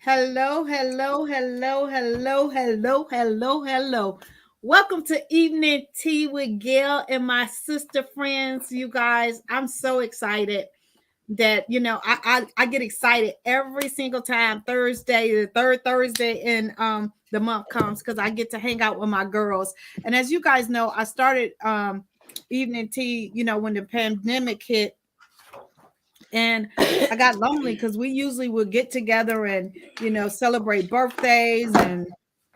Hello, hello, hello, hello, hello, hello, hello. Welcome to Evening Tea with Gail and my sister friends. You guys, I'm so excited that I get excited every single time Thursday, the third Thursday in the month comes because I get to hang out with my girls. And as you guys know, I started Evening Tea, when the pandemic hit, and I got lonely because we usually would get together and celebrate birthdays and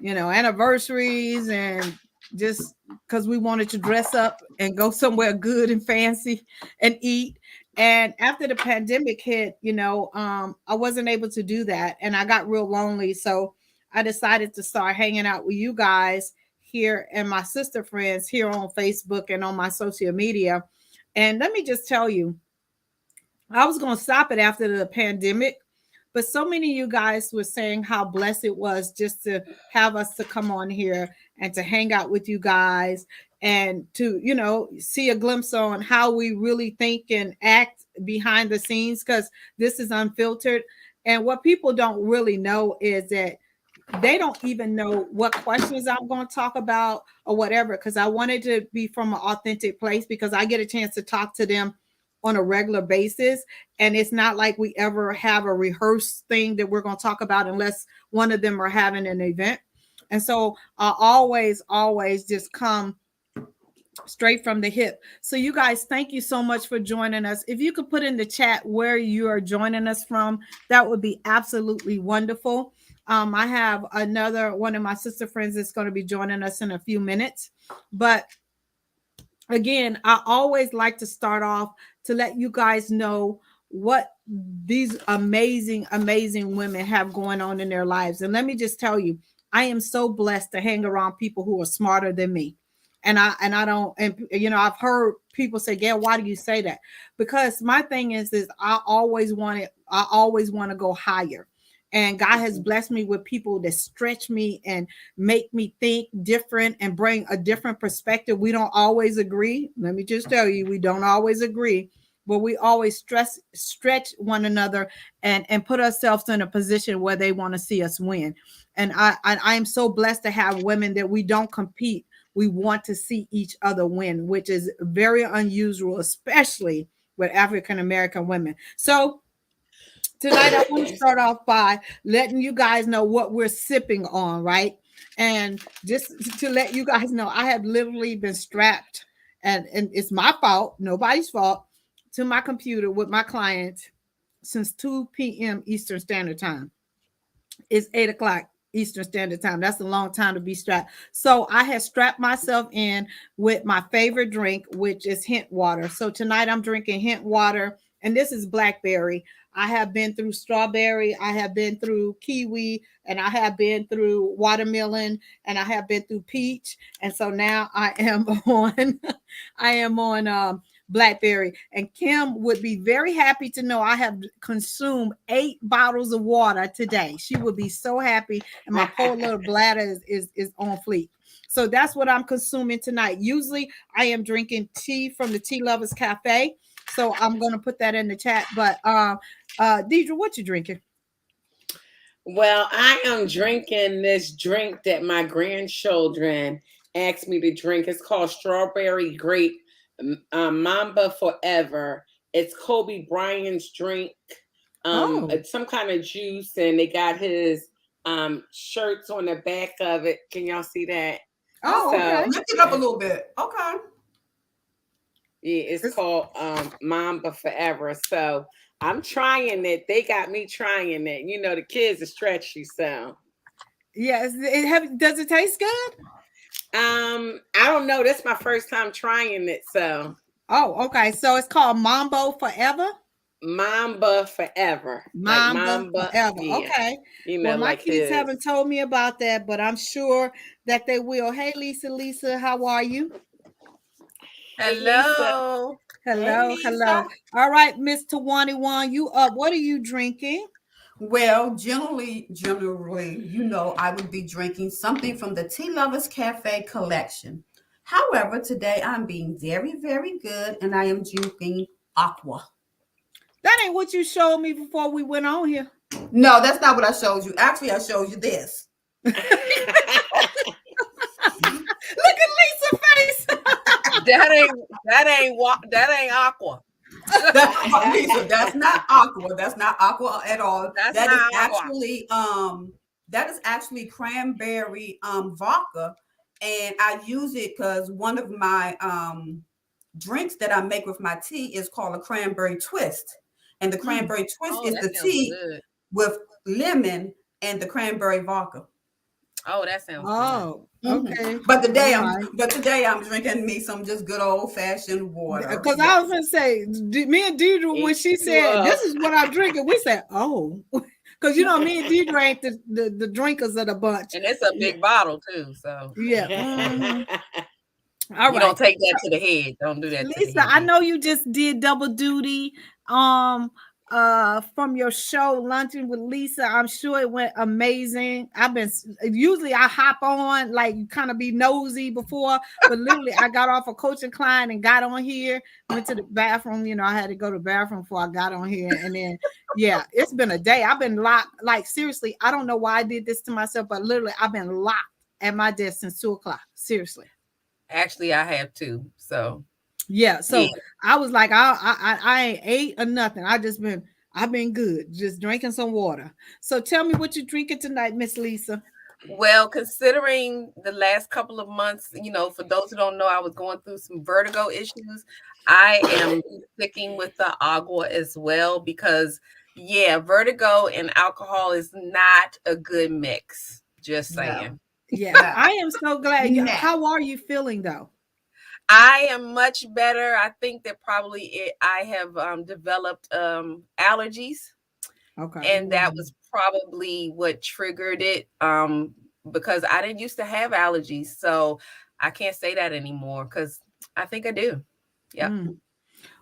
anniversaries, and just because we wanted to dress up and go somewhere good and fancy and eat. And after the pandemic hit, I wasn't able to do that, and I got real lonely. So I decided to start hanging out with you guys here and my sister friends here on Facebook and on my social media. And let me just tell you, I was going to stop it after the pandemic, but so many of you guys were saying how blessed it was just to have us to come on here and to hang out with you guys and to, see a glimpse on how we really think and act behind the scenes, because this is unfiltered. And what people don't really know is that they don't even know what questions I'm going to talk about or whatever, because I wanted to be from an authentic place, because I get a chance to talk to them on a regular basis. And it's not like we ever have a rehearsed thing that we're going to talk about unless one of them are having an event. And so I always just come straight from the hip. So you guys, thank you so much for joining us. If you could put in the chat where you are joining us from, that would be absolutely wonderful. I have another one of my sister friends that's going to be joining us in a few minutes. But again, I always like to start off to let you guys know what these amazing women have going on in their lives. And let me just tell you, I am so blessed to hang around people who are smarter than me. And I don't, and I've heard people say, Gail, why do you say that? Because my thing is I always want to go higher. And God has blessed me with people that stretch me and make me think different and bring a different perspective. We don't always agree. Let me just tell you, we don't always agree, but we always stretch one another and put ourselves in a position where they want to see us win. And I am so blessed to have women that we don't compete. We want to see each other win, which is very unusual, especially with African American women. So tonight I want to start off by letting you guys know what we're sipping on, right? And just to let you guys know, I have literally been strapped, and it's my fault, nobody's fault, to my computer with my client since 2 p.m. Eastern Standard Time. It's 8 o'clock Eastern Standard Time. That's a long time to be strapped. So I had strapped myself in with my favorite drink, which is hint water. So tonight I'm drinking hint water, and this is blackberry. I have been through strawberry, I have been through kiwi, and I have been through watermelon, and I have been through peach. And so now I am on I am on blackberry. And Kim would be very happy to know I have consumed 8 bottles of water today. She would be so happy. And my poor little bladder is on fleek. So that's what I'm consuming tonight. Usually I am drinking tea from the Tea Lovers Cafe. So I'm gonna put that in the chat. But Deidre, what you drinking? Well, I am drinking this drink that my grandchildren asked me to drink. It's called Strawberry Grape Mamba Forever. It's Kobe Bryant's drink. Oh, It's some kind of juice, and they got his shirts on the back of it. Can y'all see that? oh, okay. So Lift it up a little bit. Okay. yeah, it's It's, called Mamba Forever. So I'm trying it. They got me trying it. You know, the kids are stretchy, so yes. Does it taste good? I don't know. That's my first time trying it. So Oh, okay. So it's called Mambo Forever. Mamba Forever. Like Mamba Mamba, Forever. yeah. Okay. You Well, know, my like kids his. haven't told me about that, but I'm sure that they will. Hey, Lisa, Lisa, how are you? Hey Lisa. Hello. Hey, Hello, Lisa. hello. All right, Miss Tawani, you up? What are you drinking? Well, generally, I would be drinking something from the Tea Lovers Cafe collection. However, today I'm being very, very good and I am drinking aqua. That ain't what you showed me before we went on here. No, that's not what I showed you. Actually, I showed you this. Look at Lisa's face. that ain't aqua. Lisa, that's not aqua. That's not aqua at all. That's That is not aqua. actually cranberry vodka, and I use it because one of my drinks that I make with my tea is called a cranberry twist, and the cranberry twist Oh, is that the sounds tea good. with lemon and the cranberry vodka. Oh, that sounds good. Oh, okay. But today All I'm right. but today I'm drinking me some just good old fashioned water. Because I was gonna say, me and Deidre, when she said this is what I'm drinking, we said, oh, because you know, me and Deidre ain't the drinkers of the bunch. And it's a big bottle too, so Yeah. All you right. don't take that to the head. Don't do that to the Lisa, head. I know you just did double duty from your show Luncheon with Lisa. I'm sure it went amazing. Usually I hop on like kind of be nosy before, but literally I got off a coaching client and got on here, went to the bathroom. You know, I had to go to the bathroom before I got on here, and then yeah, it's been a day. I've been locked, like seriously, I don't know why I did this to myself, but literally I've been locked at my desk since 2 o'clock. Seriously. Actually, I have two. So Yeah, so yeah. I was like, I ain't ate or nothing. I've been good, just drinking some water. So tell me what you're drinking tonight, Miss Lisa. Well, considering the last couple of months, for those who don't know, I was going through some vertigo issues. I am sticking with the agua as well because, yeah, vertigo and alcohol is not a good mix. Just saying. Yeah, I am so glad. No. How are you feeling though? I am much better. I think that I have developed allergies. Okay. And that was probably what triggered it because I didn't used to have allergies. So I can't say that anymore because I think I do. Yeah.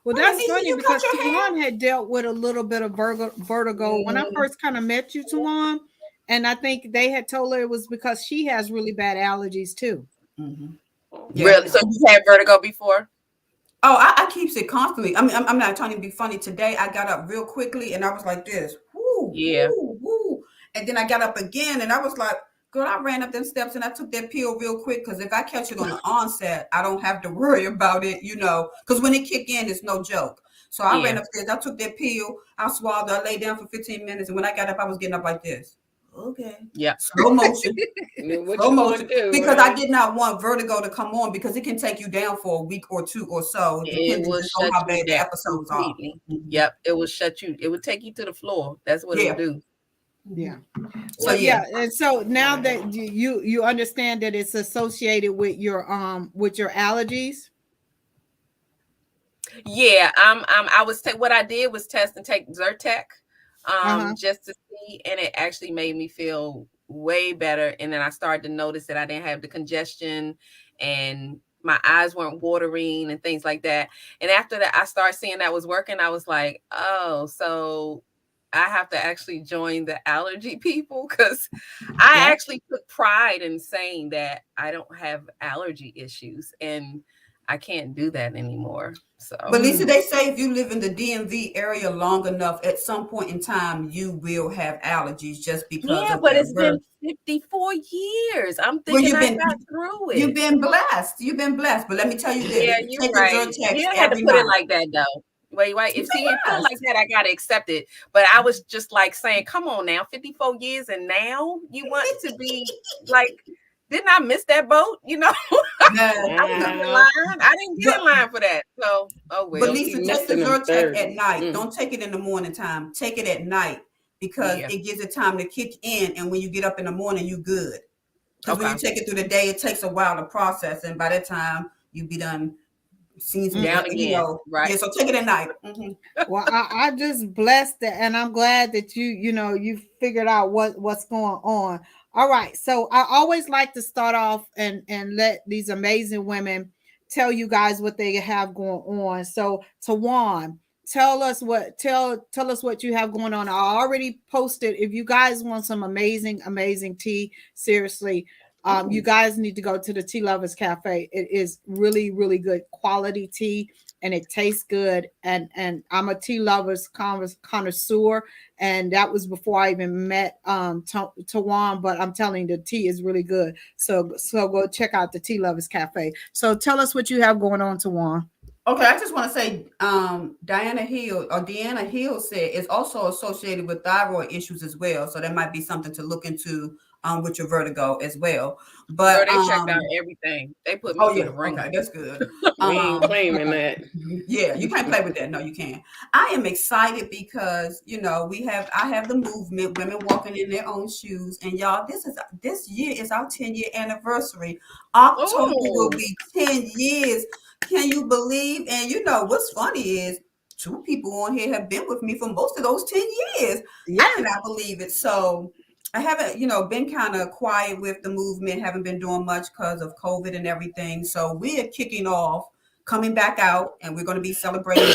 Well, Wait, that's Lisa, funny you cut because your hair? Tawan had dealt with a little bit of vertigo when I first kind of met you, Tawan. And I think they had told her it was because she has really bad allergies too. Yeah. Really? So you had vertigo before? Oh, I keeps it constantly. I mean, I'm not trying to be funny. Today I got up real quickly and I was like this, whoo, Yeah. whoo, whoo. And then I got up again and I was like, girl, I ran up them steps and I took that pill real quick because if I catch it on the onset, I don't have to worry about it, because when it kick in, it's no joke. So I ran upstairs, I took that pill, I swallowed, I lay down for 15 minutes, and when I got up, I was getting up like this. Okay. Yeah. Slow motion. What Slow you motion. gonna do? Because I did not want vertigo to come on because it can take you down for a week or two or so, It depending will just on shut how you bad the down episodes are. completely. Yep. It will shut you. It would take you to the floor. That's what Yeah. it'll do. Yeah. So Well, yeah. And so now that you understand that it's associated with your allergies. Yeah, I was what I did was test and take Zyrtec, just to see, and it actually made me feel way better. And then I started to notice that I didn't have the congestion, and my eyes weren't watering and things like that. And after that, I started seeing that was working. I was like, oh, so I have to actually join the allergy people because I actually took pride in saying that I don't have allergy issues, and I can't do that anymore. So, But Lisa, they say if you live in the DMV area long enough, at some point in time, you will have allergies just because yeah, of but the it's been 54 years. I'm Well, thinking I got through you've it. been blessed. You've been blessed. But let me tell you this: Yeah, if you you're take a right. Zyrtec You don't have to every put it night, like that though. Wait. If you put it yes. like that, I gotta accept it. But I was just like saying, come on now, 54 years and now you want to be like, didn't I miss that boat? I was in line. I didn't get in line for that. So, oh well. But Lisa, take the Zyrtec at night. Mm. Don't take it in the morning time. Take it at night because it gives it time to kick in. And when you get up in the morning, you good. Because when you take it through the day, it takes a while to process. And by that time, you be done seeing some down again. Right. Yeah, so take it at night. Well, I just blessed that, and I'm glad that you figured out what's going on. All right, so I always like to start off and let these amazing women tell you guys what they have going on. So, Tawan, tell us what you have going on. I already posted. If you guys want some amazing tea, seriously, you guys need to go to the Tea Lovers Cafe. It is really, really good quality tea. and it tastes good. And I'm a tea lovers connoisseur, and that was before I even met Tawan. But I'm telling you, the tea is really good. So go check out the Tea Lovers Cafe. So tell us what you have going on, Tawan. Okay, I just want to say, Deanna Hill said it's also associated with thyroid issues as well. So that might be something to look into with your vertigo as well. Girl, But they checked out everything. They put me oh through yeah, the ringer. okay, that's good. We ain't claiming that. Yeah, you can't play with that. No, you can't. I am excited because I have the movement, women walking in their own shoes, and y'all, this year is our 10-year anniversary. October will Oh, be 10 years. Can you believe? And what's funny is 2 people on here have been with me for most of those 10 years. Yeah. I cannot believe it. So I haven't, been kind of quiet with the movement, haven't been doing much because of COVID and everything. So we are kicking off, coming back out, and we're going to be celebrating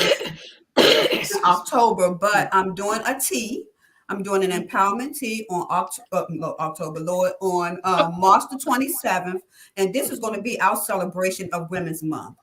this in October. But I'm doing a tea. I'm doing an empowerment tea on October, Lord, on March the 27th. And this is going to be our celebration of Women's Month.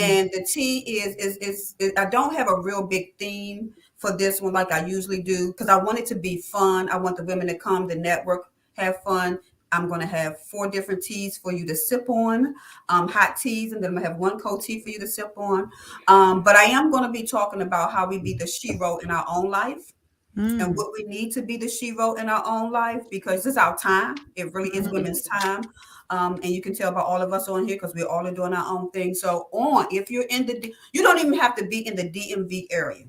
And the tea is I don't have a real big theme for this one like I usually do, because I want it to be fun. I want the women to come, the network, have fun. I'm going to have 4 different teas for you to sip on, hot teas, and then I'm going to have 1 cold tea for you to sip on. But I am going to be talking about how we be the shero in our own life, and what we need to be the shero in our own life, because this is our time. It really is women's time. And you can tell by all of us on here, because we're all doing our own thing. So if you're you don't even have to be in the DMV area.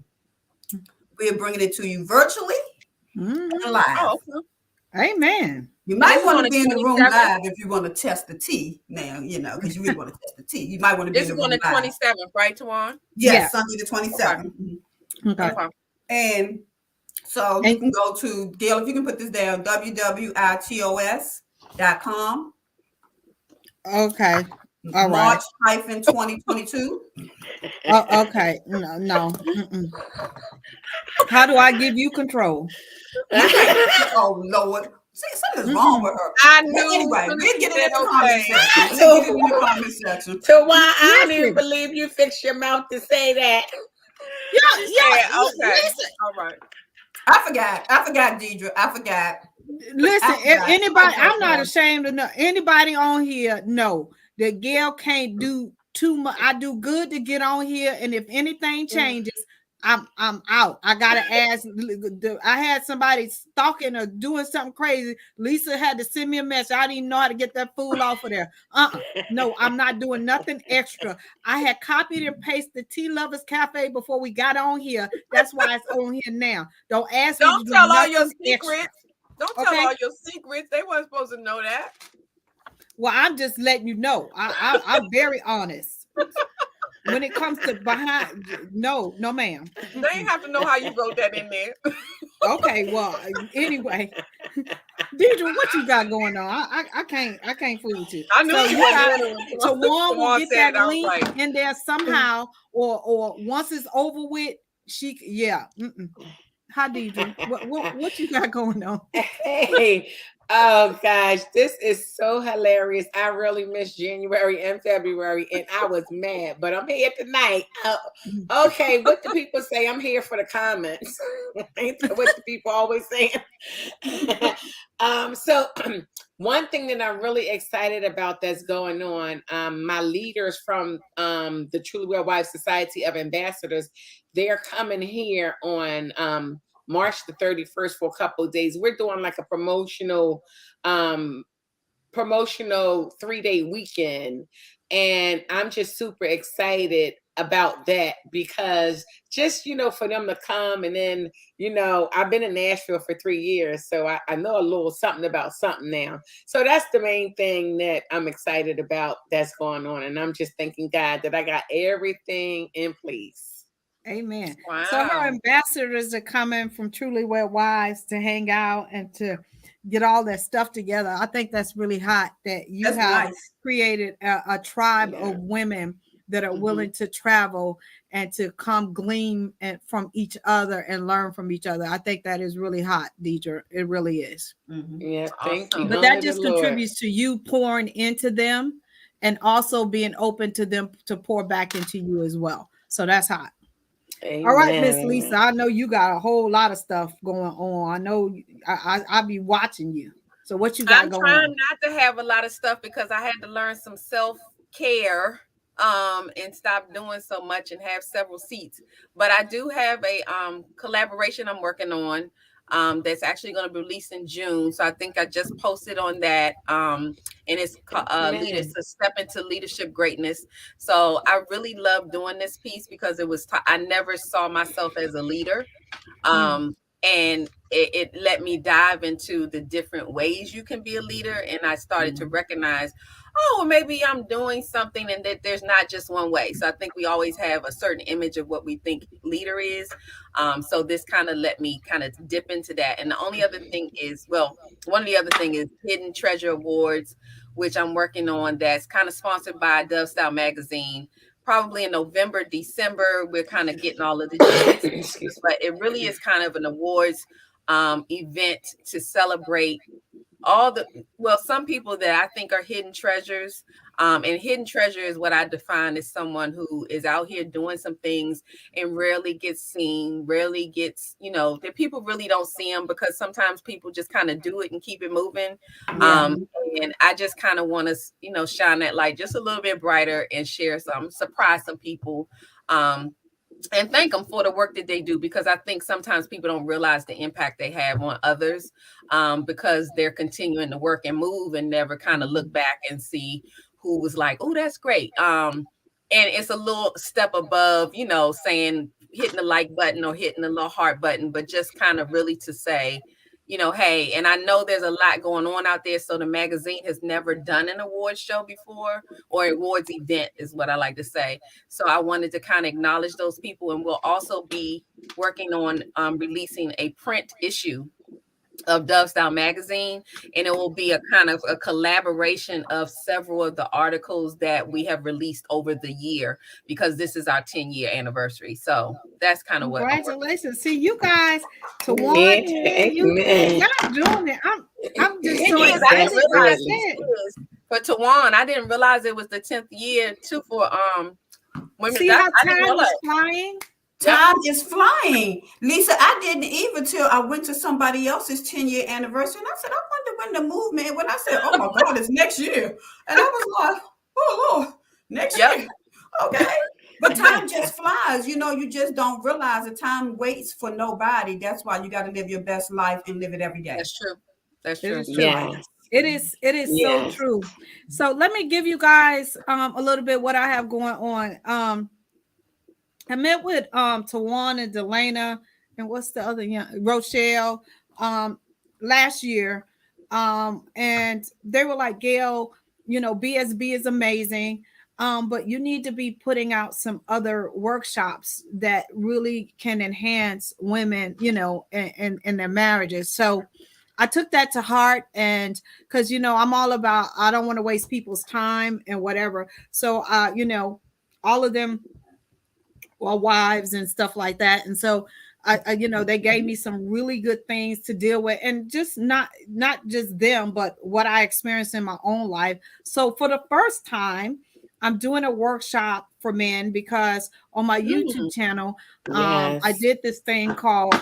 We're bringing it to you virtually and live. oh, okay. Amen. You might This want is to on be in the room 27th. live if you want to test the tea now, because you really want to test the tea. You might want to be This in is the on room the live. 27th, right, Tawan? Yes, Yeah. Sunday the 27th. Okay. Okay. And so you can go to, Gail, if you can put this down, www.itos.com. Okay. All right. March-2022. Okay. No. Mm-mm. How do I give you control? Oh, Lord. See, something's wrong with her. I But knew. anyway, soon as we'll you get it said in the okay. comment section. We'll get it in the comment section. So why I don't Listen. even believe you fixed your mouth to say that. She said, okay. Listen. All right. I forgot, Deidre. I forgot. Listen, if anybody, Okay, I'm not girl. ashamed of anybody on here know that Gail can't do too much. I do good to get on here, and if anything changes, I'm out. I gotta ask. I had somebody stalking or doing something crazy. Lisa had to send me a message. I didn't even know how to get that fool off of there. No, I'm not doing nothing extra. I had copied and pasted the Tea Lovers Cafe before we got on here. That's why it's on here now. Don't ask me to Don't do tell all your nothing secrets. extra. Don't tell all your secrets. They weren't supposed to know that. Well, I'm just letting you know. I'm very honest. When it comes to behind, no, ma'am. They ain't have to know how you wrote that in there. Okay, well, anyway, Deidre, what you got going on? I can't fool with you. I knew So you you got wasn't Tawan will get that I was link like, in there somehow, or once it's over with, Hi, Deidre. What you got going on? Hey, oh gosh, this is so hilarious. I really missed January and February, and I was mad, but I'm here tonight. Okay, what do people say? I'm here for the comments. Ain't that what the people always saying? So one thing that I'm really excited about that's going on, my leaders from the Truly Well Wives Society of Ambassadors, they're coming here on March the 31st for a couple of days. We're doing like a promotional 3-day weekend, and I'm just super excited about that, because just for them to come, and then I've been in Nashville for 3 years, so I know a little something about something now. So that's the main thing that I'm excited about that's going on, and I'm just thanking God that I got everything in place. Amen. wow. So her ambassadors are coming from Truly Well Wives to hang out and to get all that stuff together. I think that's really hot that you That's have nice. created a tribe of women that are willing to travel and to come glean from each other and learn from each other. I think that is really hot, Deidre. It really is. Yeah, thank you. But that just contributes to you pouring into them and also being open to them to pour back into you as well. So that's hot. All right, Amen. Miss Lisa, I know you got a whole lot of stuff going on. I know I'll be watching you. So what you got I'm going trying on? not to have a lot of stuff because I had to learn some self-care and stop doing so much and have several seats. But I do have a collaboration I'm working on that's actually going to be released in June. So I think I just posted on that. And it's leaders Amen. to step into leadership greatness. So I really love doing this piece because I never saw myself as a leader. Mm, And it let me dive into the different ways you can be a leader, and I started to recognize, oh, well, maybe I'm doing something and that there's not just one way. So I think we always have a certain image of what we think leader is. So this kind of let me kind of dip into that. And the only other thing is, well, one of the other thing is Hidden Treasure Awards, which I'm working on, that's kind of sponsored by Dove Style Magazine. Probably in November, December, we're kind of getting all of the jigs, Excuse me. but it really is kind of an awards event to celebrate all the, well, some people that I think are hidden treasures. And hidden treasure is what I define as someone who is out here doing some things and rarely gets seen, rarely gets, that people really don't see them because sometimes people just kind of do it and keep it moving. Yeah. Um, and I just kind of want to, shine that light just a little bit brighter and share some, surprise some people. And thank them for the work that they do, because I think sometimes people don't realize the impact they have on others, because they're continuing to work and move and never kind of look back and see who was like, oh, that's great. And it's a little step above, saying hitting the like button or hitting the little heart button, but just kind of really to say, hey, and I know there's a lot going on out there. So the magazine has never done an awards show before, or awards event is what I like to say. So I wanted to kind of acknowledge those people, and we'll also be working on releasing a print issue of Dove Style Magazine, and it will be a kind of a collaboration of several of the articles that we have released over the year, because this is our 10-year anniversary. So that's kind of what I'm working. congratulations. See you guys to Yeah, one, 10, you amen. y'all doing it. I'm just It so is. I excited. didn't Like I realize Definitely. said, it is for Tawan. I didn't realize it was the 10th year too for women. see how I didn't time is realize. flying? Yep. Time is flying. Lisa, I didn't even till I went to somebody else's 10-year anniversary. And I said, I wonder when the movement, when I said, oh my God, it's next year. And I was like, oh Lord, next Yep. year. Okay. But time just flies. You just don't realize that time waits for nobody. That's why you got to live your best life and live it every day. That's true. That's It true. is true. Yes. It is so Yes. true. So let me give you guys a little bit what I have going on. I met with Tawan and Delana and what's the other young Rochelle last year. And they were like, Gail, BSB is amazing. But you need to be putting out some other workshops that really can enhance women, in their marriages. So I took that to heart, and because I'm all about, I don't want to waste people's time and whatever. So all of them, or wives and stuff like that. And so they gave me some really good things to deal with, and just not just them, but what I experienced in my own life. So for the first time, I'm doing a workshop for men, because on my YouTube channel, I Yes. did this thing called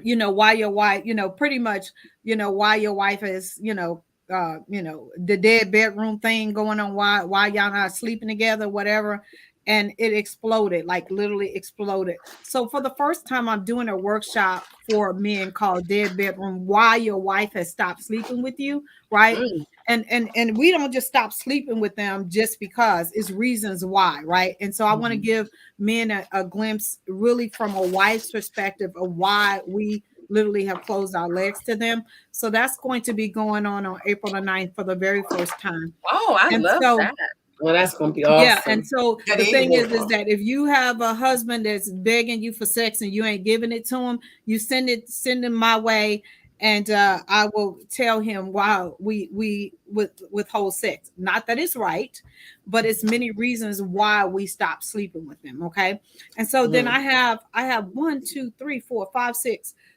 why your wife, pretty much, why your wife is, the dead bedroom thing going on, why y'all not sleeping together, whatever. And it exploded, like literally exploded. So for the first time, I'm doing a workshop for men called Dead Bedroom, why your wife has stopped sleeping with you, right? Mm, And we don't just stop sleeping with them just because, it's reasons why, right? And so I want to give men a glimpse, really from a wife's perspective, of why we literally have closed our legs to them. So that's going to be going on April the 9th for the very first time. oh, I And love so that. Well, that's gonna be yeah, and awesome. so That the thing is. is that if you have a husband that's begging you for sex and you ain't giving it to him, you send him my way, and I will tell him why we withhold sex. Not that it's right, but it's many reasons why we stop sleeping with them. Okay, and so then Mhm. I have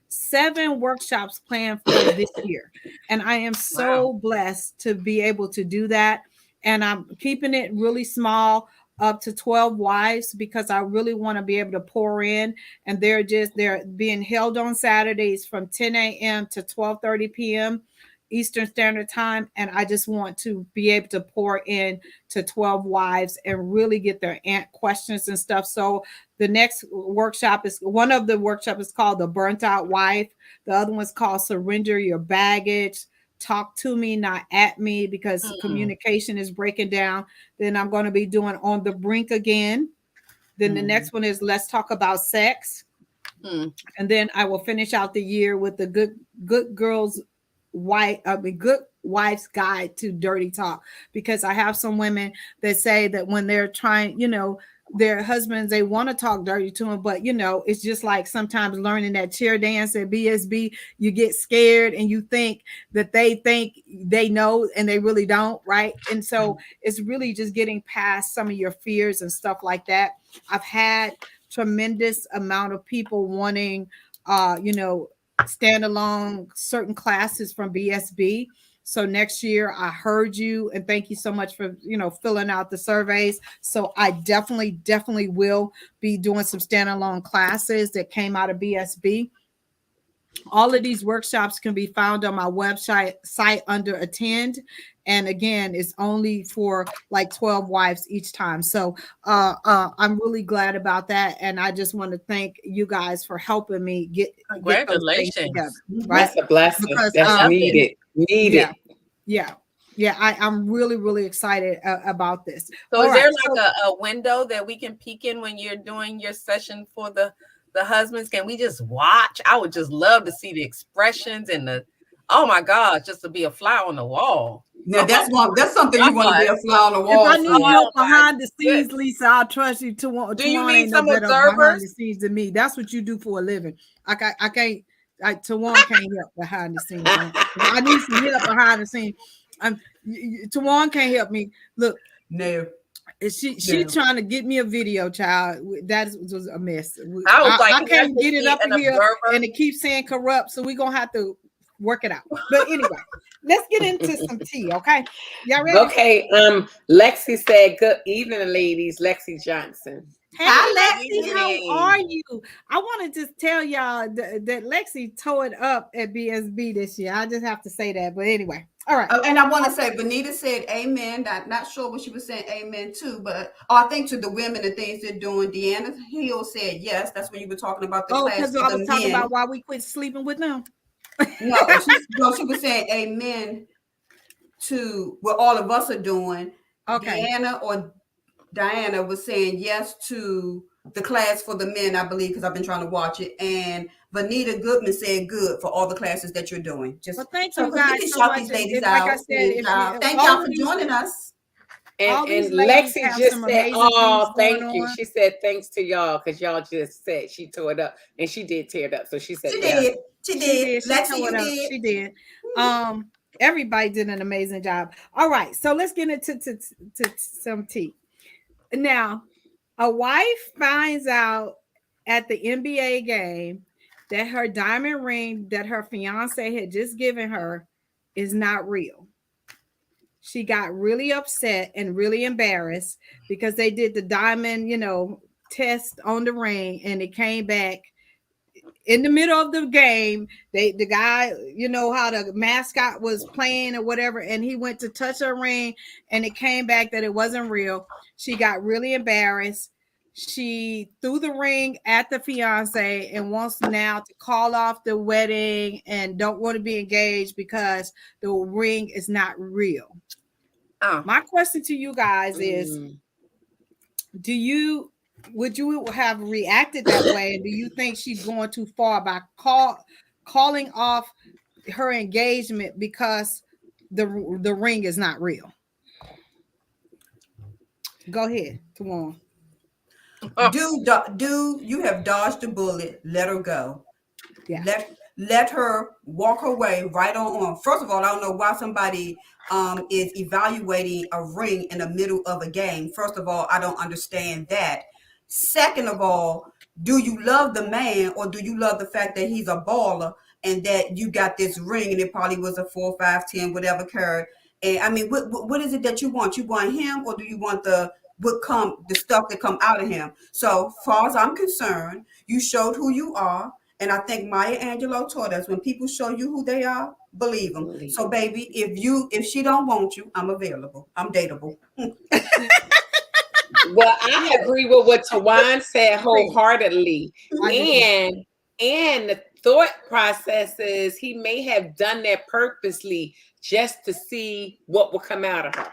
7 workshops planned for this year, and I am Wow. so blessed to be able to do that, and I'm keeping it really small. up to 12 wives because I really want to be able to pour in. And they're being held on Saturdays from 10 a.m. to 12:30 p.m. Eastern Standard Time. And I just want to be able to pour in to 12 wives and really get their questions and stuff. So the next workshop is one of the workshops is called The Burnt Out Wife. The other one's called Surrender Your Baggage. Talk to me, not at me, because communication is breaking down. Then I'm going to be doing On the Brink again. Then the next one is Let's Talk About Sex. And then I will finish out the year with the good girls good wife's guide to dirty talk, because I have some women that say that when they're trying, their husbands, they want to talk dirty to them, but it's just like sometimes learning that chair dance at BSB, you get scared and you think that they think they know and they really don't, right? And so it's really just getting past some of your fears and stuff like that. I've had tremendous amount of people wanting standalone certain classes from BSB. So next year, I heard you, and thank you so much for filling out the surveys. So I definitely will be doing some standalone classes that came out of BSB. All of these workshops can be found on my website site under attend. And again, it's only for like 12 wives each time. So I'm really glad about that. And I just want to thank you guys for helping me get those things together. Right? That's a blessing. Because that's needed. Yeah. I'm really excited about this. So is there like a window that we can peek in when you're doing your session for the husbands? Can we just watch? I would just love to see the expressions and oh my gosh, just to be a fly on the wall. Now that's something you want to be a fly on the wall. If I need help behind the scenes, Lisa, I'll trust you to. Do you need some observers behind the scenes than me? That's what you do for a living. I can't. Tawan can't help behind the scenes. I need some help behind the scenes. Tawan can't help me. Look, no. She trying to get me a video, child. That was a mess. I can't get it up here, and it keeps saying corrupt. So we're gonna have to work it out. But anyway, let's get into some tea, okay? Y'all ready? Okay. Lexi said, "Good evening, ladies." Lexi Johnson. Hey, Lexi, how are you? I want to just tell y'all that Lexi tore it up at BSB this year. I just have to say that. But anyway. All right. And I want to say, Benita said amen. Not sure what she was saying amen to, but I think to the women and things they're doing. Deanna Hill said yes. That's when you were talking about the class. Because I was talking about why we quit sleeping with them. No, she was saying amen to what all of us are doing. Okay. Deanna or Diana was saying yes to the class for the men, I believe, because I've been trying to watch it. And Vanita Goodman said good for all the classes that you're doing. Thank you guys so much. These ladies out. Like I said, thank y'all for joining us. And Lexi just said, "Oh, thank you." She said, "Thanks to y'all, because y'all just said she tore it up, and she did tear it up." So she said, "She did. She did. Lexi, you did. She did." Everybody did an amazing job. All right, so let's get into some tea. Now, a wife finds out at the NBA game that her diamond ring that her fiance had just given her is not real. She got really upset and really embarrassed because they did the diamond, test on the ring, and it came back in the middle of the game. The guy, how the mascot was playing or whatever, and he went to touch her ring, and it came back that it wasn't real. She got really embarrassed. She threw the ring at the fiance and wants now to call off the wedding and don't want to be engaged because the ring is not real. My question to you guys is, would you have reacted that way? And do you think she's going too far by calling off her engagement because the ring is not real? Go ahead, come on. Do you have dodged a bullet? Let her go. Yeah. Let her walk her way right on. First of all, I don't know why somebody is evaluating a ring in the middle of a game. First of all, I don't understand that. Second of all, do you love the man, or do you love the fact that he's a baller and that you got this ring and it probably was a 4, 5, 10, whatever carat? And I mean, what is it that you want? You want him, or do you want the would come, the stuff that come out of him. So far as I'm concerned, you showed who you are. And I think Maya Angelou taught us, when people show you who they are, believe them. So baby, if she don't want you, I'm available. I'm dateable. Well, I agree with what Tawan said wholeheartedly. And the thought process is he may have done that purposely just to see what will come out of her.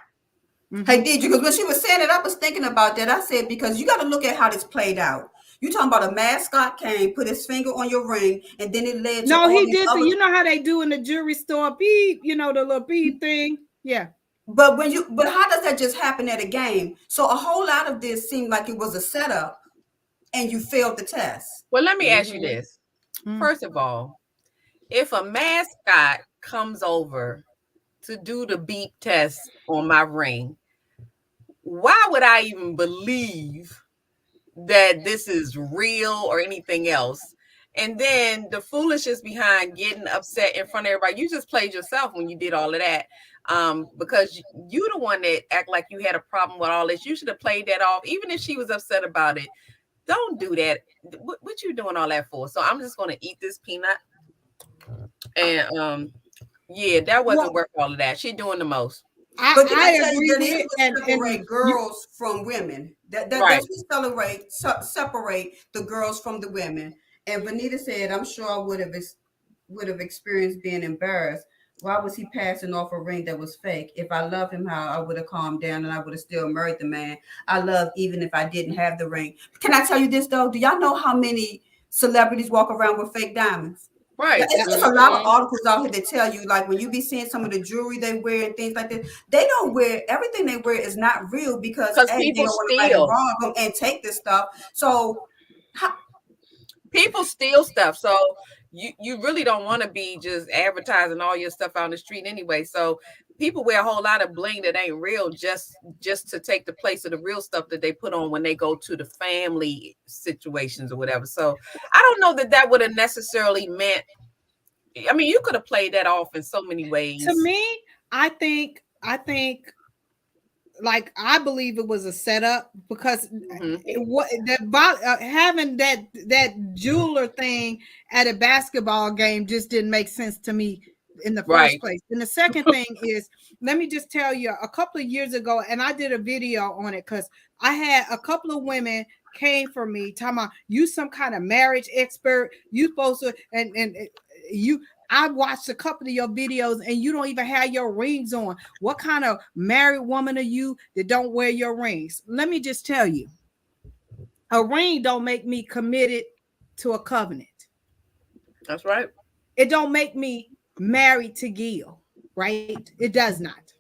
Hey, did you? Because when she was saying it, I was thinking about that. I said, because you got to look at how this played out. You talking about a mascot came, put his finger on your ring, and then it led to no, all he these did. other... You know how they do in the jewelry store, beep. You know the little beep thing. Yeah. But how does that just happen at a game? So a whole lot of this seemed like it was a setup, and you failed the test. Well, let me ask you this. First of all, if a mascot comes over to do the beep test on my ring, why would I even believe that this is real or anything else? And then the foolishness behind getting upset in front of everybody. You just played yourself when you did all of that. Because you the one that act like you had a problem with all this. You should have played that off. Even if she was upset about it, don't do that. What you doing all that for? So I'm just going to eat this peanut. And yeah, that wasn't worth all of that. She doing the most. But I agree with it. And separate girls from women. That's what separate the girls from the women. And Vanita said, I'm sure I would have experienced being embarrassed. Why was he passing off a ring that was fake? If I love him, how I would have calmed down and I would have still married the man I love, even if I didn't have the ring. Can I tell you this though? Do y'all know how many celebrities walk around with fake diamonds? Right. There's a lot of articles out here that tell you, like, when you be seeing some of the jewelry they wear and things like that, they don't wear everything they wear is not real because people they don't want to wrong them and take this stuff. So people steal stuff. So you really don't want to be just advertising all your stuff out on the street anyway. So people wear a whole lot of bling that ain't real just to take the place of the real stuff that they put on when they go to the family situations or whatever. So I don't know that would have necessarily meant, I mean, you could have played that off in so many ways. To me, I think like I believe it was a setup because having that jeweler thing at a basketball game just didn't make sense to me in the first place. And the second thing is, let me just tell you, a couple of years ago, and I did a video on it because I had a couple of women came for me talking about, you some kind of marriage expert, you supposed to, and you, I watched a couple of your videos and you don't even have your rings on. What kind of married woman are you that don't wear your rings? Let me just tell you, a ring don't make me committed to a covenant. That's right. It don't make me married to Gail, right? It does not.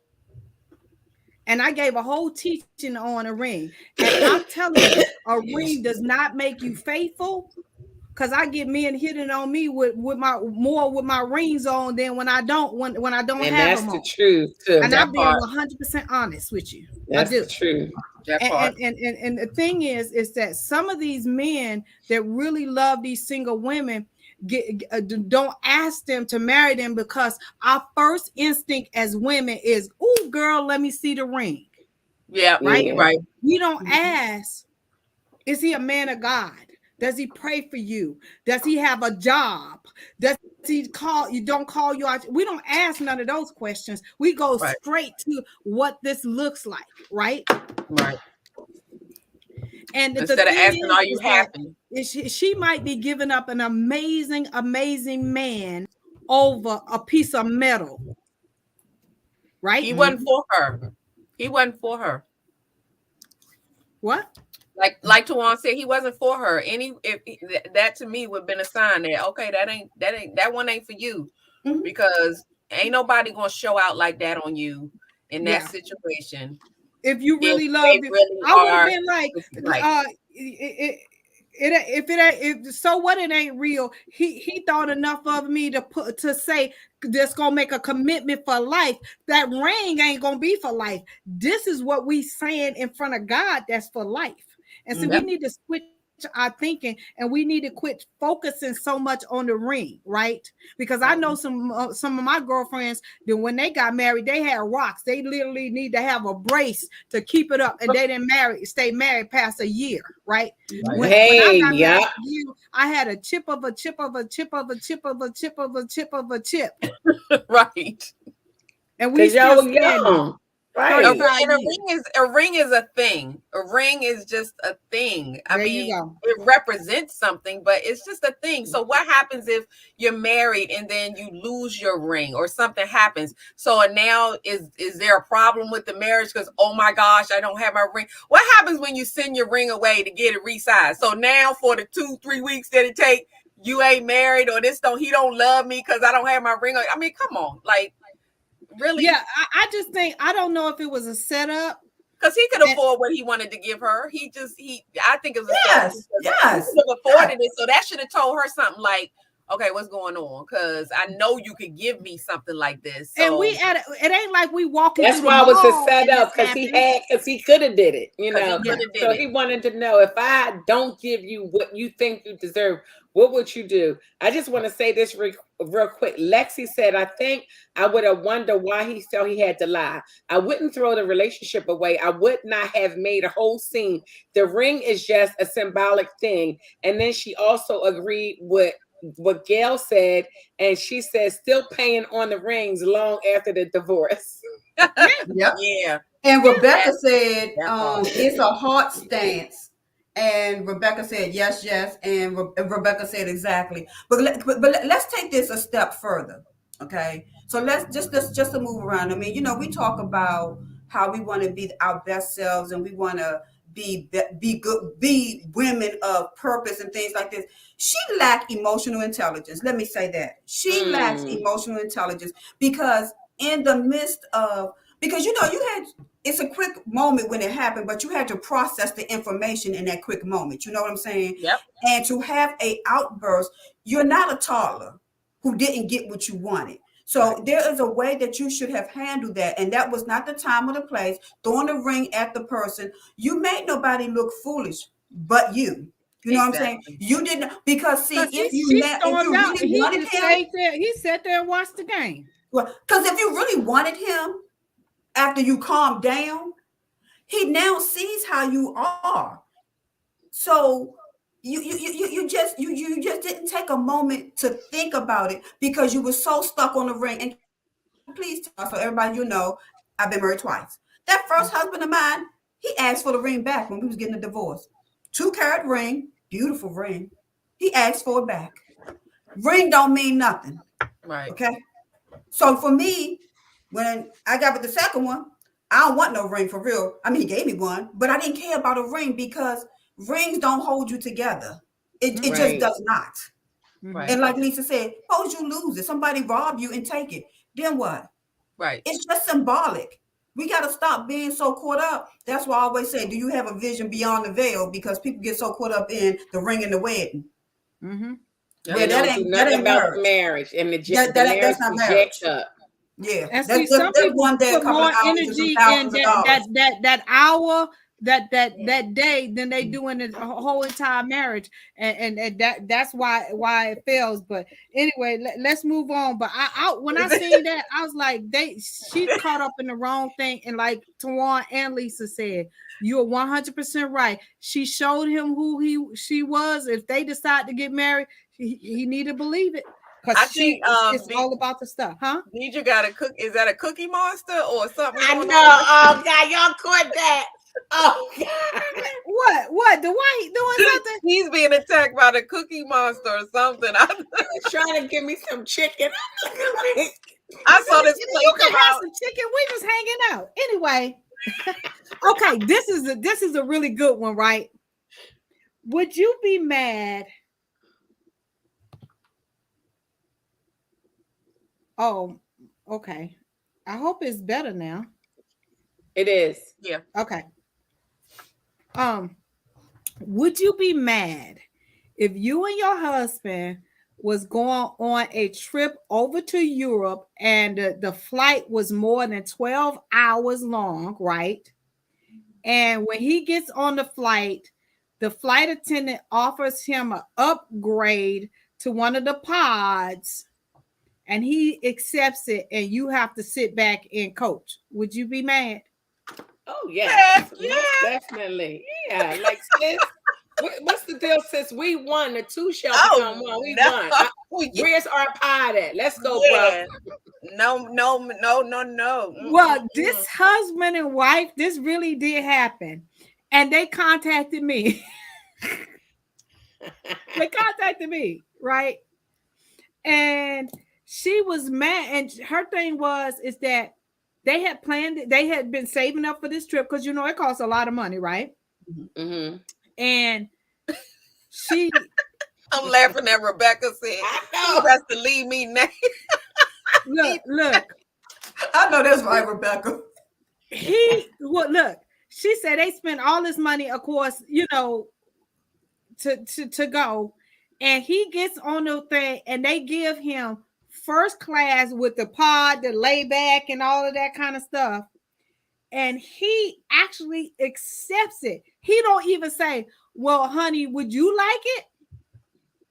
And I gave a whole teaching on a ring. And I'm telling you, a ring does not make you faithful. Because I get men hitting on me with my rings on than when I don't when I don't and have them on. That's the truth too. And I'm being 100% honest with you. That's I do. The truth. And the thing is that some of these men that really love these single women don't ask them to marry them because our first instinct as women is, "Ooh, girl, let me see the ring." Yeah, right. Yeah. Right. We don't ask, is he a man of God? Does he pray for you? Does he have a job? Does he call you? Don't call you out. We don't ask none of those questions. We go straight to what this looks like, right? Right. And instead of asking, are you happy? She might be giving up an amazing, amazing man over a piece of metal, right? He wasn't for her. He wasn't for her. What? Like Tawan said, he wasn't for her. That to me would have been a sign that, okay, that one ain't for you, because ain't nobody gonna show out like that on you in that situation. If you really love it, I would have been like, if so what, it ain't real. He thought enough of me to say that's gonna make a commitment for life. That ring ain't gonna be for life. This is what we saying in front of God, that's for life. And so we need to switch our thinking, and we need to quit focusing so much on the ring, right? Because I know some of my girlfriends that when they got married, they had rocks. They literally need to have a brace to keep it up, and they didn't stay married past a year, right? When I got married to you, I had a chip of a chip of a chip of a chip of a chip of a chip of a chip, right? And we still standing. Right. A ring is a thing. A ring is just a thing. I mean, it represents something, but it's just a thing. So what happens if you're married and then you lose your ring or something happens? So now is there a problem with the marriage? Because, oh my gosh, I don't have my ring. What happens when you send your ring away to get it resized? So now for the 2-3 weeks that it take, you ain't married, or he don't love me because I don't have my ring. I mean, come on, like, really? Yeah, I just think, I don't know if it was a setup, because he could afford what he wanted to give her. I think it was a setup. Yes, he could have afforded it, so that should have told her something like, okay, what's going on? Because I know you could give me something like this. So. And it ain't like we walking. That's why it was a setup, because he could have did it, So he wanted to know, if I don't give you what you think you deserve, what would you do? I just want to say this real quick. Lexi said, I think I would have wondered why he felt he had to lie. I wouldn't throw the relationship away. I would not have made a whole scene. The ring is just a symbolic thing. And then she also agreed with what Gail said, and she said still paying on the rings long after the divorce. Yep. Yeah. And Rebecca said it's a heart stance. And Rebecca said yes, and Rebecca said exactly. But let's take this a step further. Okay, so let's just to move around. I mean, we talk about how we want to be our best selves, and we want to be good, be women of purpose and things like this. She lacked emotional intelligence. Let me say that she lacks emotional intelligence, because in the midst of, because it's a quick moment when it happened, but you had to process the information in that quick moment. You know what I'm saying? Yep. And to have a outburst, you're not a toddler who didn't get what you wanted. So there is a way that you should have handled that. And that was not the time or the place. Throwing the ring at the person. You made nobody look foolish but you. You know what I'm saying? You didn't, because see, if you really wanted him, he sat there and watched the game. Well, because if you really wanted him, after you calm down, he now sees how you are. So you just didn't take a moment to think about it, because you were so stuck on the ring. And please tell, so everybody, I've been married twice. That first husband of mine, he asked for the ring back when we was getting a divorce. 2-carat ring, beautiful ring. He asked for it back. Ring don't mean nothing. Right. Okay. So for me, when I got with the second one, I don't want no ring for real. I mean, he gave me one, but I didn't care about a ring, because rings don't hold you together. It just does not. Right. And like Lisa said, suppose you lose it. Somebody rob you and take it. Then what? Right. It's just symbolic. We got to stop being so caught up. That's why I always say, do you have a vision beyond the veil? Because people get so caught up in the ring and the wedding. Mm-hmm. Yeah, that ain't about marriage. And the marriage is jacked up. Yeah, and see, some people put more energy in that hour, that day, than they do in the whole entire marriage, and that's why it fails. But anyway, let's move on. But I when I seen that, I was like, she caught up in the wrong thing. And like Tawan and Lisa said, you're 100% right. She showed him who she was. If they decide to get married, he need to believe it. I think it's all about the stuff, huh? You got a cook. Is that a Cookie Monster or something? I know. Oh God, y'all caught that. Oh God. What? Why he doing something? He's being attacked by the Cookie Monster or something. I was trying to give me some chicken. I saw this. You can have some chicken. We just hanging out anyway. Okay, this is a really good one, right? Would you be mad? Oh, okay. I hope it's better now. It is. Yeah. Okay. Would you be mad if you and your husband was going on a trip over to Europe and the flight was more than 12 hours long, right? And when he gets on the flight, the flight attendant offers him an upgrade to one of the pods, and he accepts it, and you have to sit back and coach. Would you be mad? Oh yes, Yeah. most definitely. Yeah, like sis, what's the deal, sis? We won. The two shall become one. We won. Where's our pod at? Let's go, Yeah. bro. No. Well, this husband and wife, this really did happen, and they contacted me. They contacted me, right? And she was mad, and her thing is that they had planned it, they had been saving up for this trip because it costs a lot of money, right? Mm-hmm. And she I'm laughing at Rebecca said, "You has to leave me now." Look. I know that's right, Rebecca. Look, she said they spent all this money, of course, to go, and he gets on the thing, and they give him first class with the pod, the layback, and all of that kind of stuff. And he actually accepts it. He don't even say, "Well, honey, would you like it?"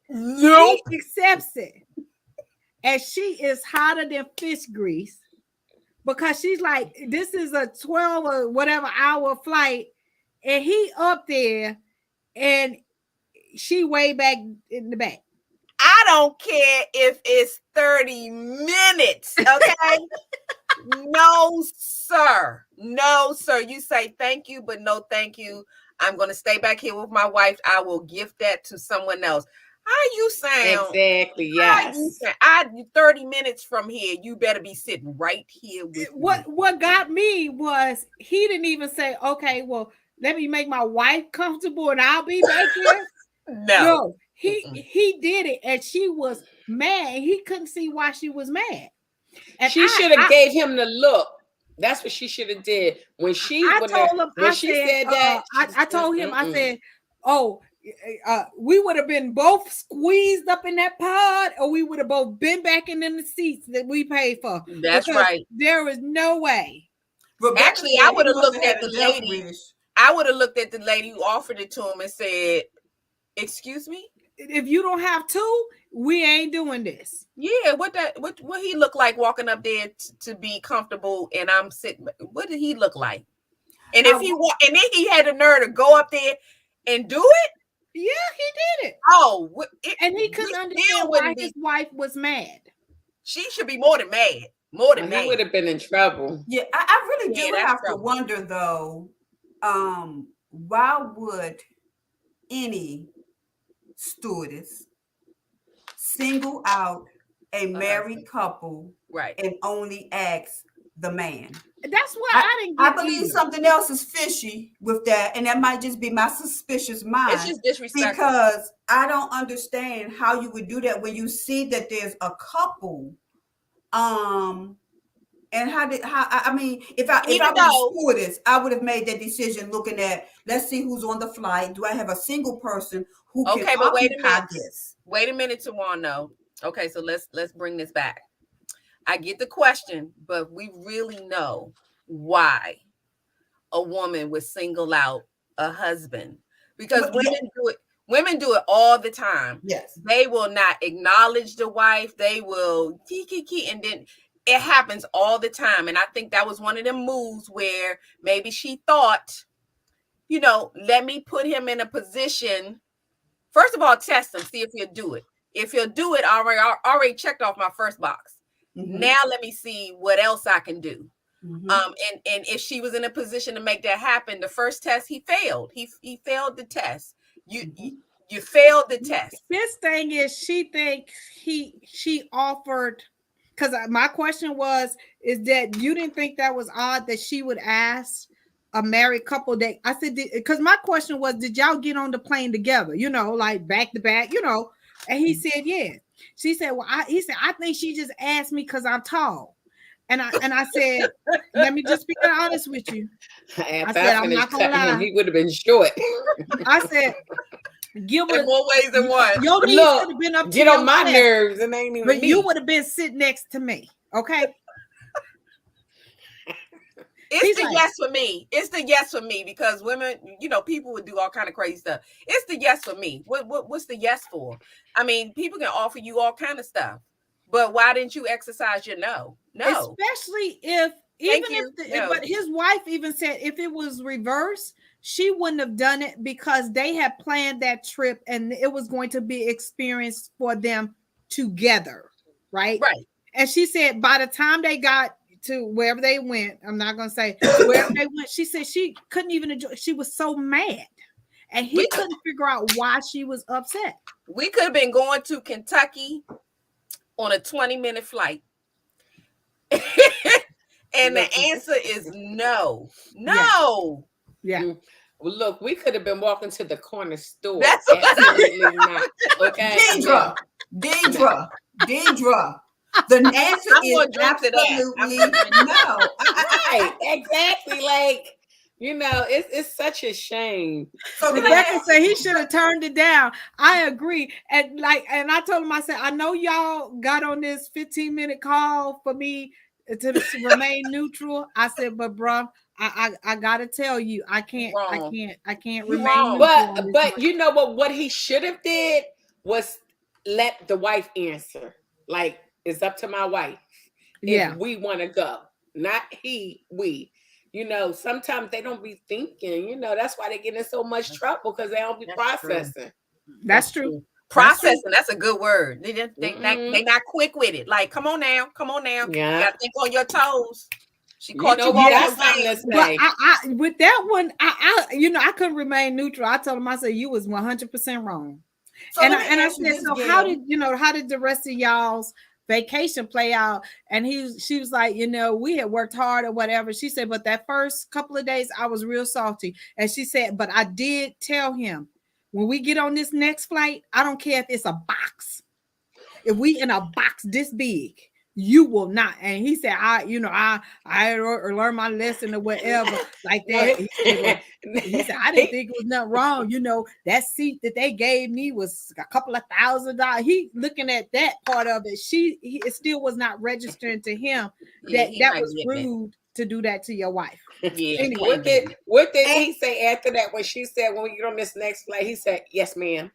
No. He accepts it. And she is hotter than fish grease because she's like, this is a 12 or whatever hour flight, and he up there, and she way back in the back. I don't care if it's 30 minutes, okay? No, sir. No, sir. You say thank you, but no thank you. I'm going to stay back here with my wife. I will gift that to someone else. How you sound? Exactly, yes. 30 minutes from here, you better be sitting right here with me. What got me was he didn't even say, okay, well, let me make my wife comfortable and I'll be back here. No, he did it, and she was mad. He couldn't see why she was mad. And she should have gave him the look. That's what she should have did when she. I told him. When she said that, I told him. I said, "Oh, we would have been both squeezed up in that pod, or we would have both been back in the seats that we paid for." That's right. There is no way. Rebecca, actually, I would have looked at the lady. I would have looked at the lady who offered it to him and said, "Excuse me? If you don't have two, we ain't doing this." Yeah, what he look like walking up there to be comfortable, and I'm sitting. What did he look like? And if and then he had the nerve to go up there and do it. Yeah, he did it. Oh, and he couldn't understand why his wife was mad. She should be more than mad. More than mad. He would have been in trouble. Yeah, I really do have to wonder though. Why would any stewardess single out a married couple, right, and only ask the man? That's why I didn't get I believe something else is fishy with that, and that might just be my suspicious mind. It's just disrespectful because I don't understand how you would do that when you see that there's a couple. And if I was a stewardess, I would have made that decision looking at, let's see who's on the flight. Do I have a single person who can occupy this? Wait a minute, Tawano. Okay, so let's bring this back. I get the question, but we really know why a woman would single out a husband, because women do it all the time. Yes, they will not acknowledge the wife. They will and then it happens all the time. And I think that was one of them moves where maybe she thought, let me put him in a position. First of all, test him, see if he'll do it. If he'll do it, I already checked off my first box. Mm-hmm. Now let me see what else I can do. Mm-hmm. And if she was in a position to make that happen, the first test he failed. He failed the test. You failed the test. His thing is she thinks she offered, because my question is that you didn't think that was odd that she would ask a married couple that I said, because my question was, did y'all get on the plane together, like back to back, and he said, yeah. She said, well, he said, I think she just asked me because I'm tall. And I said, let me just be honest with you. I said, I'm not gonna lie. He would have been short. I said, Gilbert, in more ways than one. Your knees would have been up to get on my nerves, and ain't even you would have been sitting next to me, okay? It's the yes for me. It's the yes for me because women, people would do all kind of crazy stuff. It's the yes for me. What's the yes for? I mean, people can offer you all kind of stuff, but why didn't you exercise your no? No. Especially but his wife even said if it was reversed, she wouldn't have done it because they had planned that trip and it was going to be experienced for them together, right? Right. And she said by the time they got to wherever they went, I'm not going to say wherever they went, she said she couldn't even enjoy. She was so mad, and he couldn't figure out why she was upset. We could have been going to Kentucky on a 20-minute flight. And the answer is no. Yeah. Well, look, we could have been walking to the corner store. That's absolutely not. Okay, Deidre. The answer is absolutely no. Right, exactly. Like, it's such a shame. So Rebecca said he should have turned it down. I agree. And I told him, I said, I know y'all got on this 15-minute call for me to remain neutral. I said, but bro, I gotta tell you, I can't remain neutral. But you know what he should have did was let the wife answer. Like, it's up to my wife if we want to go, not we. Sometimes they don't be thinking. That's why they get in so much trouble because they don't be processing. That's true. Processing, that's a good word. They not quick with it. Like, come on now. Yeah. You gotta think on your toes. She caught you off the But with that one, I couldn't remain neutral. I told him, I said, you was 100% wrong. So I said, so how did the rest of y'all's vacation play out? And she was like, we had worked hard or whatever. She said, but that first couple of days I was real salty. And she said, but I did tell him when we get on this next flight, I don't care if it's a box. If we in a box this big, you will not. And he said, I learned my lesson or whatever like that. He said, I didn't think it was nothing wrong. That seat that they gave me was a couple of $1,000. He looking at that part of it. It still was not registering to him that was rude to do that to your wife. Yeah. Anyway, what did he say after that? When she said, when we get on this next flight, he said, yes, ma'am.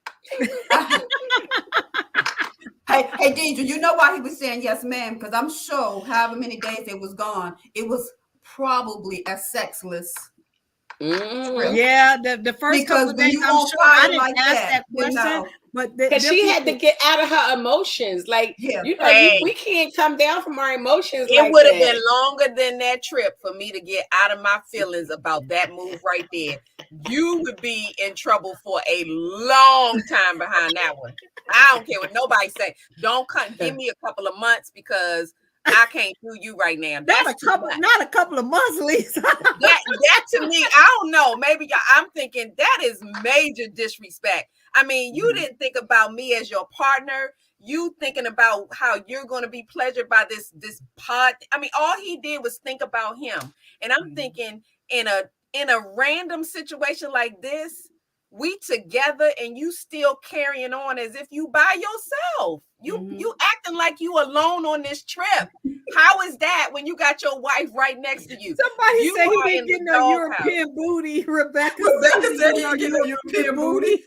Hey, Deidre, you know why he was saying yes, ma'am? Because I'm sure however many days it was gone, it was probably a sexless trip. Yeah, the first couple of days, I'm sure I didn't ask that question. But because she had to get out of her emotions. Like, we can't come down from our emotions. It would have been longer than that trip for me to get out of my feelings about that move right there. You would be in trouble for a long time behind that one. I don't care what nobody say. Don't give me a couple of months because I can't do you right now. Not a couple of months, Lisa. that to me, I don't know. Maybe I'm thinking that is major disrespect. I mean, you didn't think about me as your partner. You thinking about how you're going to be pleasured by this pod. I mean, all he did was think about him. And I'm thinking in a random situation like this, we together and you still carrying on as if you by yourself. You acting like you alone on this trip. How is that when you got your wife right next to you? Somebody said he didn't get no European booty. Rebecca said he didn't get no European booty.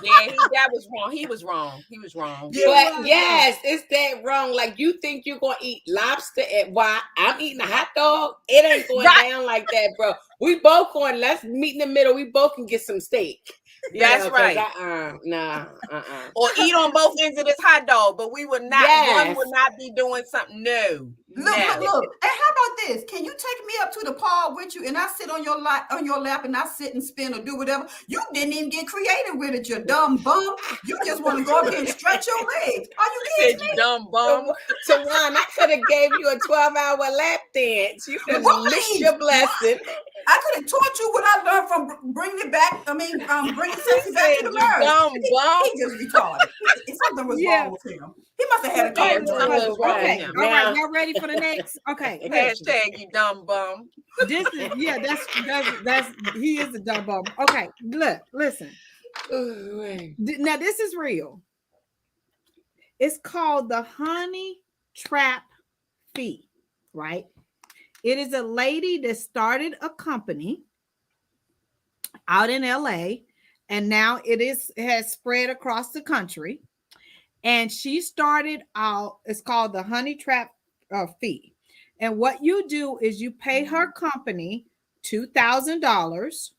Yeah, that was wrong. He was wrong. But yes, it's that wrong. Like, you think you're gonna eat lobster while I'm eating a hot dog? It ain't going down like that, bro. We both going. Let's meet in the middle. We both can get some steak. That's right. Or eat on both ends of this hot dog, but we would not. Yes. One would not be doing something. No. Look. And how about this? Can you take me up to the park with you and I sit on your lap and I sit and spin or do whatever? You didn't even get creative with it, you dumb bum. You just want to go up here and stretch your legs. Are you kidding me? You dumb bum. Tawan, I could have gave you a 12-hour lap dance. You could have missed your blessing. I could have taught you what I learned from bringing it back. Bringing sexy back to the bird. Dumb bum. He just retarded. Something was wrong with him. He must have had a couple of drinks. Okay, all right, y'all ready for the next? Okay, hashtag you dumb bum. This is that's he is a dumb bum. Okay, listen. Now this is real. It's called the honey trap fee, right? It is a lady that started a company out in LA, and now it has spread across the country. And she started out, it's called the honey trap fee. And what you do is you pay her company $2,000,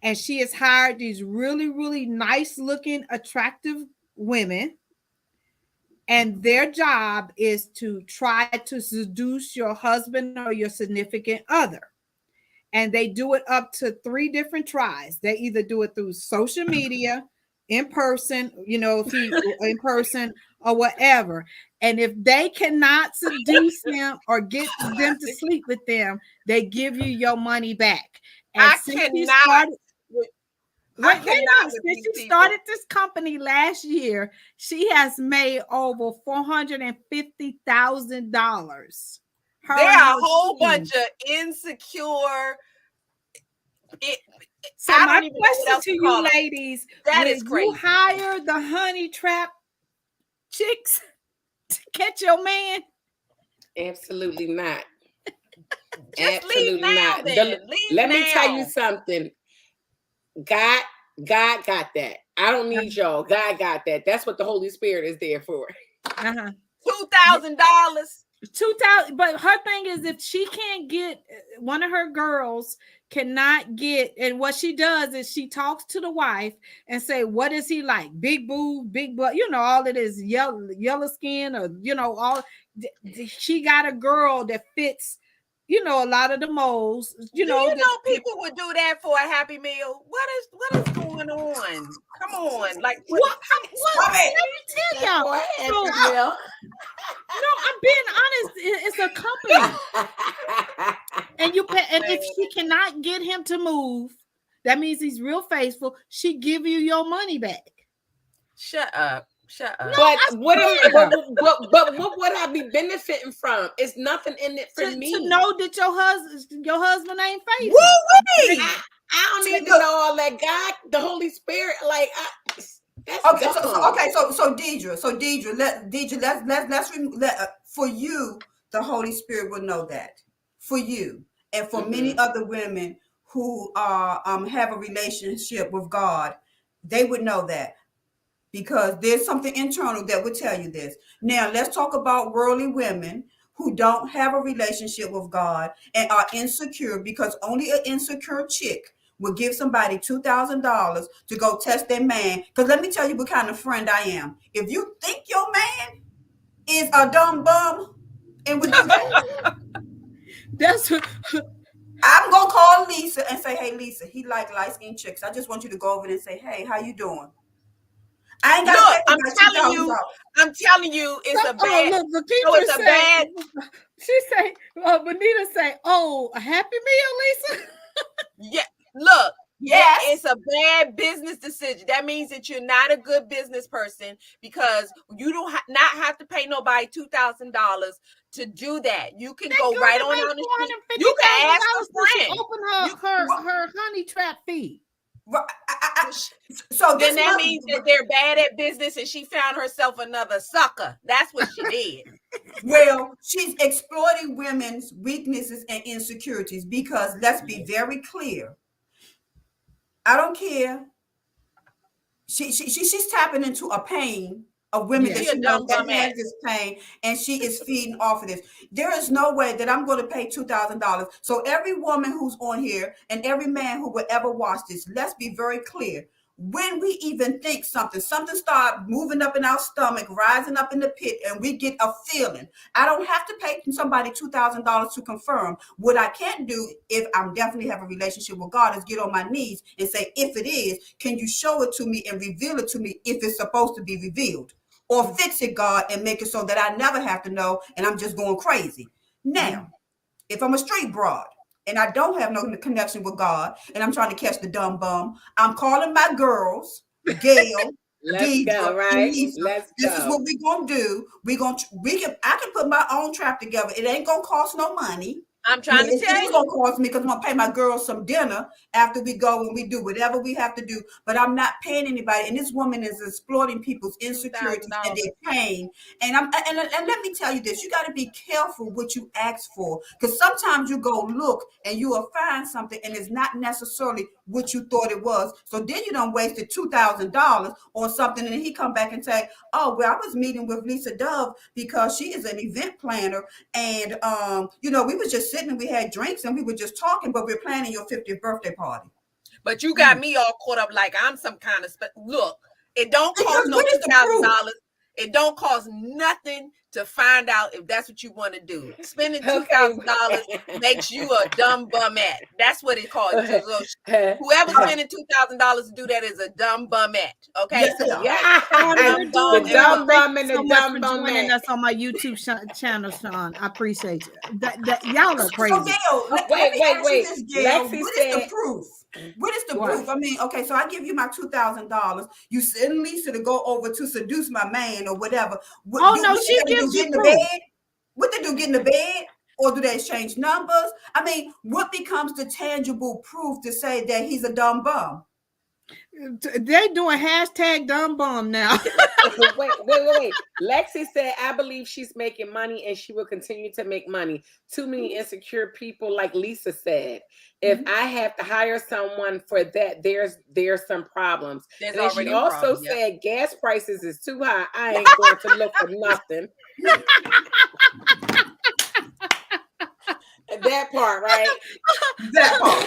and she has hired these really, really nice looking, attractive women. And their job is to try to seduce your husband or your significant other. And they do it up to 3 different tries. They either do it through social media, in person, if he in person or whatever. And if they cannot seduce him or get them to sleep with them, they give you your money back. And I since you cannot. started, I cannot with since these you people. started this company last year, she has made over $450,000. There are a whole bunch of insecure. So I my don't even know what question else to to you call them. ladies, That will is you crazy. hire the honey trap chicks to catch your man? Absolutely not. Just leave now, not. then. Leave Let now. me tell you something. God got that. I don't need y'all. God got that. That's what the Holy Spirit is there for. $2,000. 2,000. But her thing is, if she can't get, one of her girls cannot get, and what she does is she talks to the wife and say, what is he like? Big boob, big butt, all it is, yellow skin, or all. She got a girl that fits, a lot of the molds. Do you know people would do that for a Happy Meal? What is going on? Come on, like what? Let me tell y'all. For a Happy Meal. No, I'm being honest. It's a company, and you pay. And if she cannot get him to move, that means he's real faithful. She give you your money back. Shut up. No, but what would I be benefiting from? It's nothing in it for me. To know that your husband ain't faithful. I don't need to know all that. God, the Holy Spirit, So Deidre, let's for you, the Holy Spirit will know that. For you, and for many other women who have a relationship with God, they would know that, because there's something internal that would tell you this. Now, let's talk about worldly women who don't have a relationship with God and are insecure, because only an insecure chick will give somebody $2,000 to go test their man. Because let me tell you what kind of friend I am. If you think your man is a dumb bum and would do that, that's what I'm gonna call Lisa and say, hey Lisa, he like light-skinned chicks. I just want you to go over there and say, hey, how you doing? I ain't got to pay I'm telling you, it's a bad. It's a bad. She say, Benita say, oh, a Happy Meal, Lisa. Yeah, look. Yes, it's a bad business decision. That means that you're not a good business person, because you don't not have to pay nobody $2,000 to do that. You can go right on down the street. You can ask a friend. Open her honey trap fee. So then that means that they're bad at business, and she found herself another sucker. That's what she did. Well, she's exploiting women's weaknesses and insecurities, because let's be very clear. I don't care. She's tapping into a pain of women that she knows that has this pain, and she is feeding off of this. There is no way that I'm going to pay $2,000. So every woman who's on here and every man who will ever watch this, let's be very clear. When we even think something start moving up in our stomach, rising up in the pit, and we get a feeling. I don't have to pay somebody $2,000 to confirm. What I can do, if I'm definitely have a relationship with God, is get on my knees and say, if it is, can you show it to me and reveal it to me if it's supposed to be revealed? Or fix it, God, and make it so that I never have to know and I'm just going crazy. Now, if I'm a street broad, and I don't have no connection with God, and I'm trying to catch the dumb bum, I'm calling my girls, Gail, Deidre, and Lisa. This is what we're gonna do. I can put my own trap together. It ain't gonna cost no money. I'm trying to It tell is you. going to cost me because I'm going to pay my girls some dinner after we go and we do whatever we have to do. But I'm not paying anybody. And this woman is exploiting people's insecurities and $2,000. their pain. And let me tell you this: you got to be careful what you ask for, because sometimes you go look and you will find something and it's not necessarily what you thought it was. So then you done wasted $2,000 on something, and then he come back and say, "Oh, well, I was meeting with Lisa Dove because she is an event planner, and we was just sitting and we had drinks and we were just talking, but we're planning your 50th birthday party." But you got me all caught up like I'm some kind of look. It don't cost no $2,000. It don't cost nothing to find out if that's what you want to do. Spending $2,000 makes you a dumb bumette. That's what it costs. Whoever's spending $2,000 to do that is a dumb bumette. Okay. Yes, the dumb bum and the dumb bumette. Joining us on my YouTube channel, Sean. I appreciate you. That y'all are crazy. So Gail, wait. Gail, what is the proof? What is the proof? I mean, okay, so I give you my $2,000. You send Lisa to go over to seduce my man or whatever. She gives you proof. Bed? What they do, get in the bed? Or do they exchange numbers? I mean, what becomes the tangible proof to say that he's a dumb bum? They doing hashtag dumb bum now. wait. Lexi said, I believe she's making money and she will continue to make money. Too many insecure people, like Lisa said. If I have to hire someone for that, there's some problems. And then she also said gas prices is too high. I ain't going to look for nothing. That part, right? That part.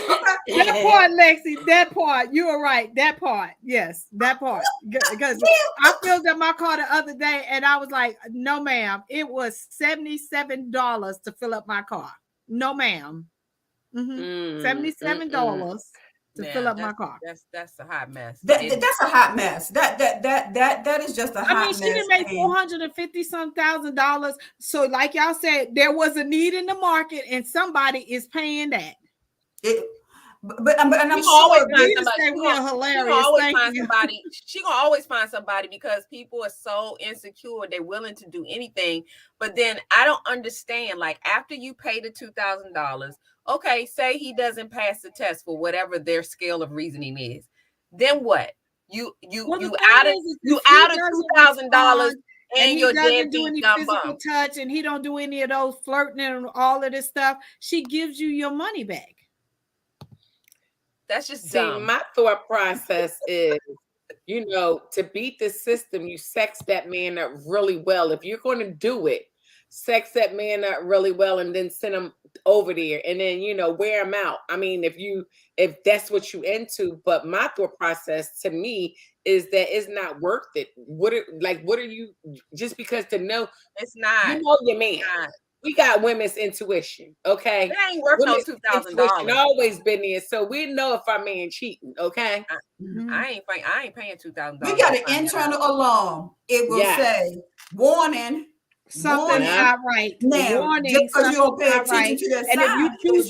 That part, Lexi. That part. You were right. That part. Yes, that part. Because I filled up my car the other day and I was like, no, ma'am. It was $77 to fill up my car. No, ma'am. $77 to fill up my car. That's a hot mess. That's a hot mess. That is just a hot mess. She didn't make $450,000. So, like y'all said, there was a need in the market, and somebody is paying that. But I'm sure we're hilarious. She gonna always find somebody because people are so insecure, they're willing to do anything. But then I don't understand. Like after you pay the $2,000. Okay, say he doesn't pass the test for whatever their scale of reasoning is. Then what? You out of $2,000 and your deadbeat do any dumb physical bum. touch, and he don't do any of those flirting and all of this stuff. She gives you your money back. That's just dumb. My thought process is, to beat the system, you sex that man up really well. If you're going to do it, sex that man up really well and then send him over there and then wear him out. I mean, if that's what you into. But my thought process to me is that it's not worth it. What are you, just because to know it's not, your man. We got women's intuition, okay? That ain't worth no $2,000. Always been there, so we know if our man cheating, okay? I ain't paying $2,000. We got an internal alarm. It will say, "Warning." Something not right. Now, warning, just because you don't pay attention right. to that and sign, if you choose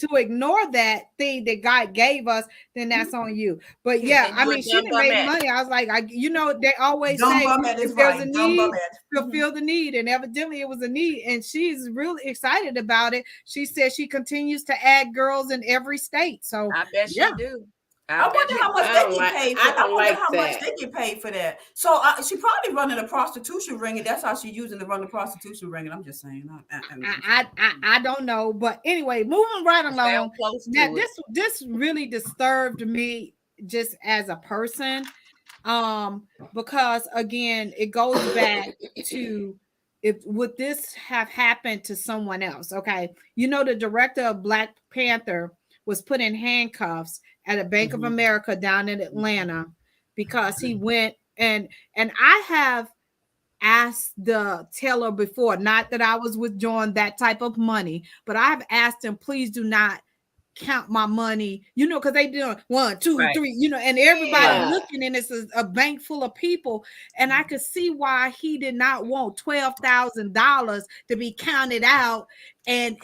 to ignore that thing that God gave us, then that's on you. But yeah, I mean, she didn't make money. I was like, they always say if there's a need, fulfill the need, and evidently it was a need, and she's really excited about it. She says she continues to add girls in every state. So I bet she do. I wonder how much they get paid for. I wonder how much they get paid for that. So she probably running a prostitution ring, and that's how she's using to run the prostitution ring. And I'm just saying, I don't know, but anyway, moving right along. Now, this really disturbed me just as a person, because again, it goes back to would this have happened to someone else? Okay, the director of Black Panther was put in handcuffs at a Bank of America down in Atlanta because he went and I have asked the teller before, not that I was withdrawing that type of money, but I've asked him, please do not count my money, because they doing 1, 2, 3, and everybody looking, and it's a bank full of people, and I could see why he did not want $12,000 to be counted out, and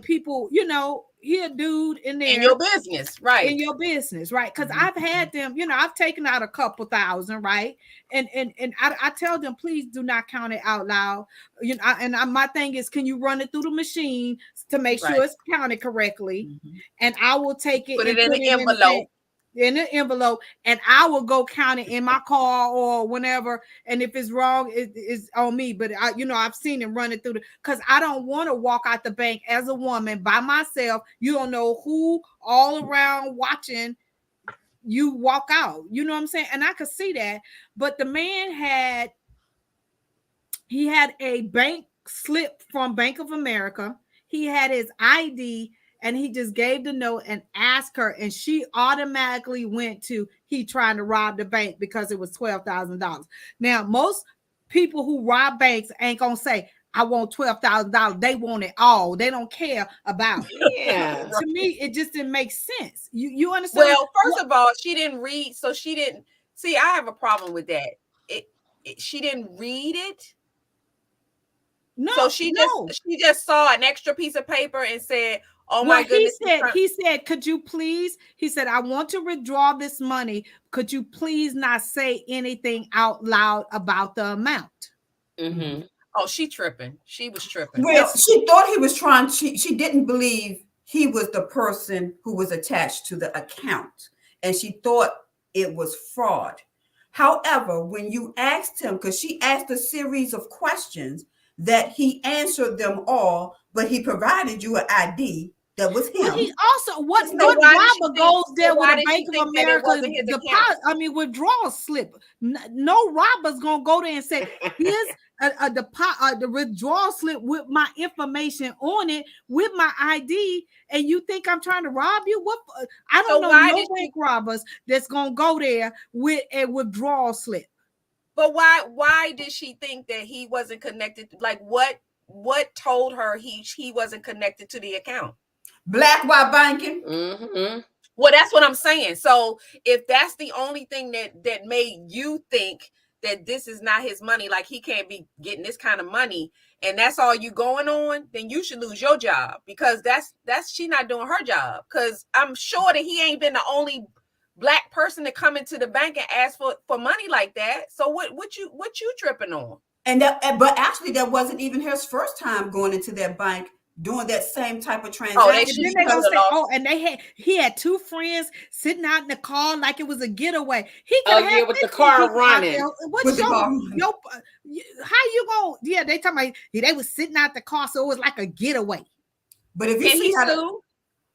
people, he a dude in there in your business, right? in your business, right? Because I've had them, I've taken out a couple thousand, right? And I tell them, please do not count it out loud. My thing is, can you run it through the machine to make sure Right. it's counted correctly? And I will take it Put and it in put the it envelope. in the envelope, and I will go count it in my car or whenever. And if it's wrong, it's on me. But I've seen him run it through because I don't want to walk out the bank as a woman by myself. You don't know who all around watching you walk out. You know what I'm saying? And I could see that. But the man had a bank slip from Bank of America. He had his ID, and he just gave the note and asked her, and she automatically went to he trying to rob the bank because it was $12,000. Now, most people who rob banks ain't gonna say, I want $12,000. They want it all. They don't care about it. Yeah. To me, it just didn't make sense. You understand? Well, first of all, she didn't read, so she didn't see. I have a problem with that. She didn't read it. No, so she just saw an extra piece of paper and said, "Oh my goodness." He said, could you please? He said, I want to withdraw this money. Could you please not say anything out loud about the amount? Mm-hmm. Oh, she tripping. She was tripping. Well, she thought he was trying. She didn't believe he was the person who was attached to the account, and she thought it was fraud. However, when you asked him, because she asked a series of questions, that he answered them all, but he provided you an ID that was him. Well, he also what robber goes there with a Bank of America withdrawal slip? No robber's gonna go there and say, here's the withdrawal slip with my information on it, with my ID, and you think I'm trying to rob you? What? I don't know no bank robbers that's gonna go there with a withdrawal slip. But why did she think that he wasn't connected? Like what told her he wasn't connected to the account? Black white banking. Mm-hmm. Well, that's what I'm saying. So if that's the only thing that made you think that this is not his money, like he can't be getting this kind of money, and that's all you going on, then you should lose your job, because that's she not doing her job. Because I'm sure that he ain't been the only Black person to come into the bank and ask for money like that. So what you tripping on? But actually, that wasn't even his first time going into that bank doing that same type of transaction. He had two friends sitting out in the car like it was a getaway. With the car running. How you going? Yeah, they talking about they was sitting out the car, so it was like a getaway. But if you see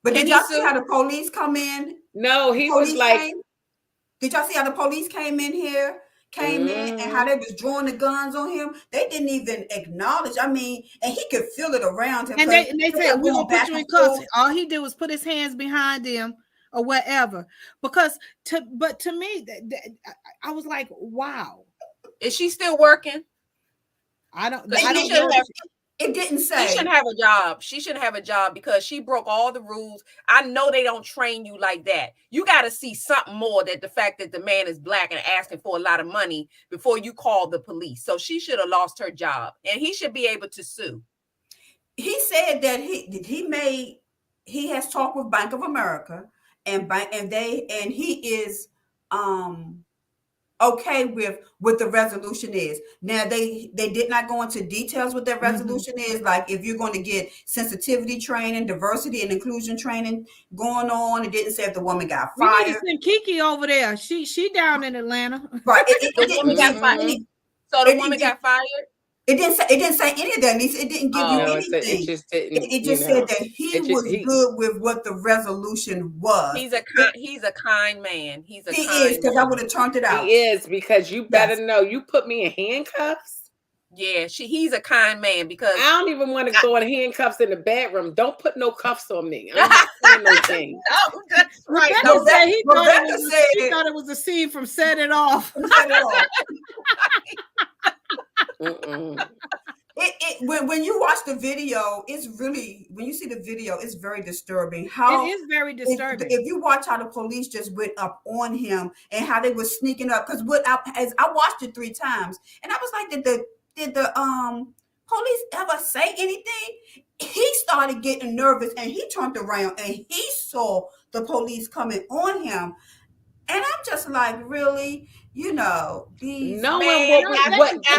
did y'all see how the police come in? No, he was like. Did y'all see how the police came in and how they was drawing the guns on him? They didn't even acknowledge. I mean, and he could feel it around him. And they said, we're going to put you in cuffs. All he did was put his hands behind him or whatever. But to me, I was like, wow. Is she still working? I don't know. It didn't say. She shouldn't have a job. She shouldn't have a job because she broke all the rules. I know they don't train you like that. You got to see something more than the fact that the man is Black and asking for a lot of money before you call the police. So she should have lost her job, and he should be able to sue. He said that he has talked with Bank of America and he is okay with what the resolution is. Now they did not go into details what that resolution is, like if you're going to get sensitivity training, diversity and inclusion training going on. It didn't say if the woman got fired. We need to send Kiki over there. She down in Atlanta. Right. The woman got fired. So the woman got fired. It didn't say any of that. It didn't give you anything. It just said that he was good with what the resolution was. He's a kind man. He is, because I would have turned it out. He is, because you better know. You put me in handcuffs. Yeah, he's a kind man, because I don't even want to go in handcuffs in the bedroom. Don't put no cuffs on me. I'm not saying no thing. No, that's right. Rebecca said he thought it was a scene from Set It Off. When you watch the video, when you see the video, it's very disturbing. It is very disturbing. If you watch how the police just went up on him and how they were sneaking up, because as I watched it 3 times, and I was like, did the police ever say anything? He started getting nervous and he turned around and he saw the police coming on him. And I'm just like, really? You know, these knowing Man,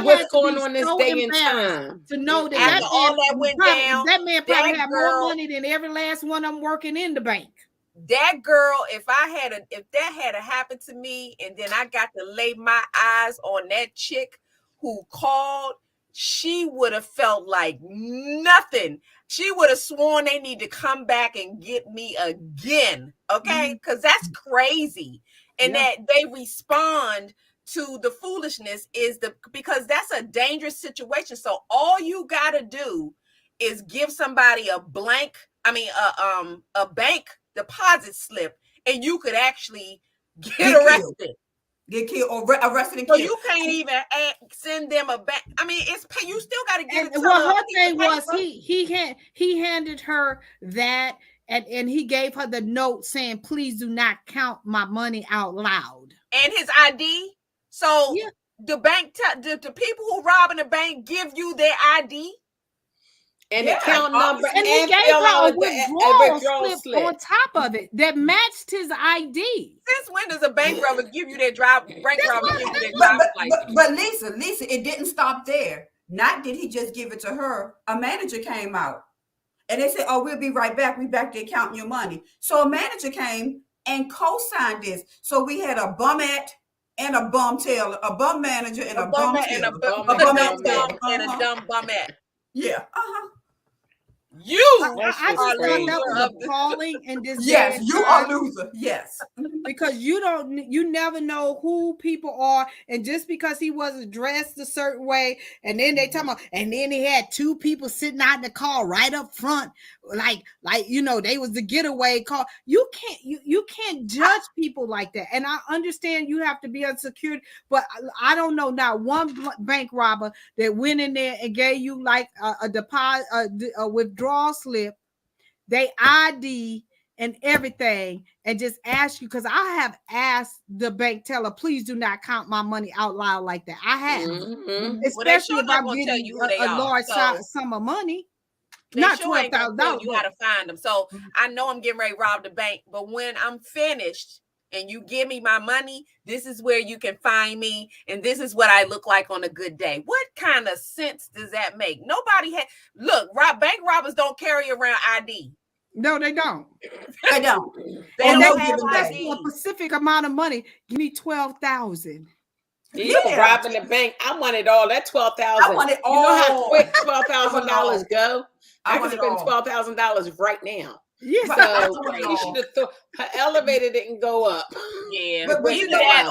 what's going on this day and time. To know that after that all man that went probably, down, that man probably that had more girl- money than every last one of them working in the bank. that girl, if that had happened to me, and then I got to lay my eyes on that chick who called, she would have felt like nothing. She would have sworn they need to come back and get me again. Okay, because that's crazy. And that they respond to the foolishness because that's a dangerous situation. So all you gotta do is give somebody a bank deposit slip, and you could actually get arrested. Get killed or arrested and So killed. you can't even send them a bank. I mean, you still got to get it. Well, her thing was he handed her that, and he gave her the note saying, "Please do not count my money out loud." And his ID. So the bank, the people who robbing the bank give you their ID. And the account number, and he gave her a withdrawal slip on top of it that matched his ID. Since when does a bank robber give you their driver's license? But Lisa, it didn't stop there. Not did he just give it to her. A manager came out, and they said, "Oh, we'll be right back. We back to counting your money." So a manager came and co-signed this. So we had a bumette and a bum tailor, a bum manager and a bum tailor, and a dumb bumette. Yeah. I just thought that was appalling and this. Yes, you are a loser. Yes, because you never know who people are, and just because he wasn't dressed a certain way, and then they talk about, and then he had two people sitting out in the car right up front, like they was the getaway car. You can't judge people like that, and I understand you have to be unsecured, but I don't know not one bank robber that went in there and gave you like a deposit, a withdrawal slip, they ID and everything, and just ask you, because I have asked the bank teller, please do not count my money out loud like that. I have, especially if I'm getting a large sum of money. Not $12,000. You got to find them. So I know I'm getting ready to rob the bank, but when I'm finished and you give me my money, this is where you can find me, and this is what I look like on a good day. What kind of sense does that make? Nobody bank robbers don't carry around ID. No, they don't. They don't. They don't have ID. A specific amount of money. Give me $12,000. You robbing the bank. I want it all. That $12,000. I want it all. You know how quick $12,000 go? I can spend $12,000 right now. Yes. So you should have thought her elevator didn't go up. Yeah. But either that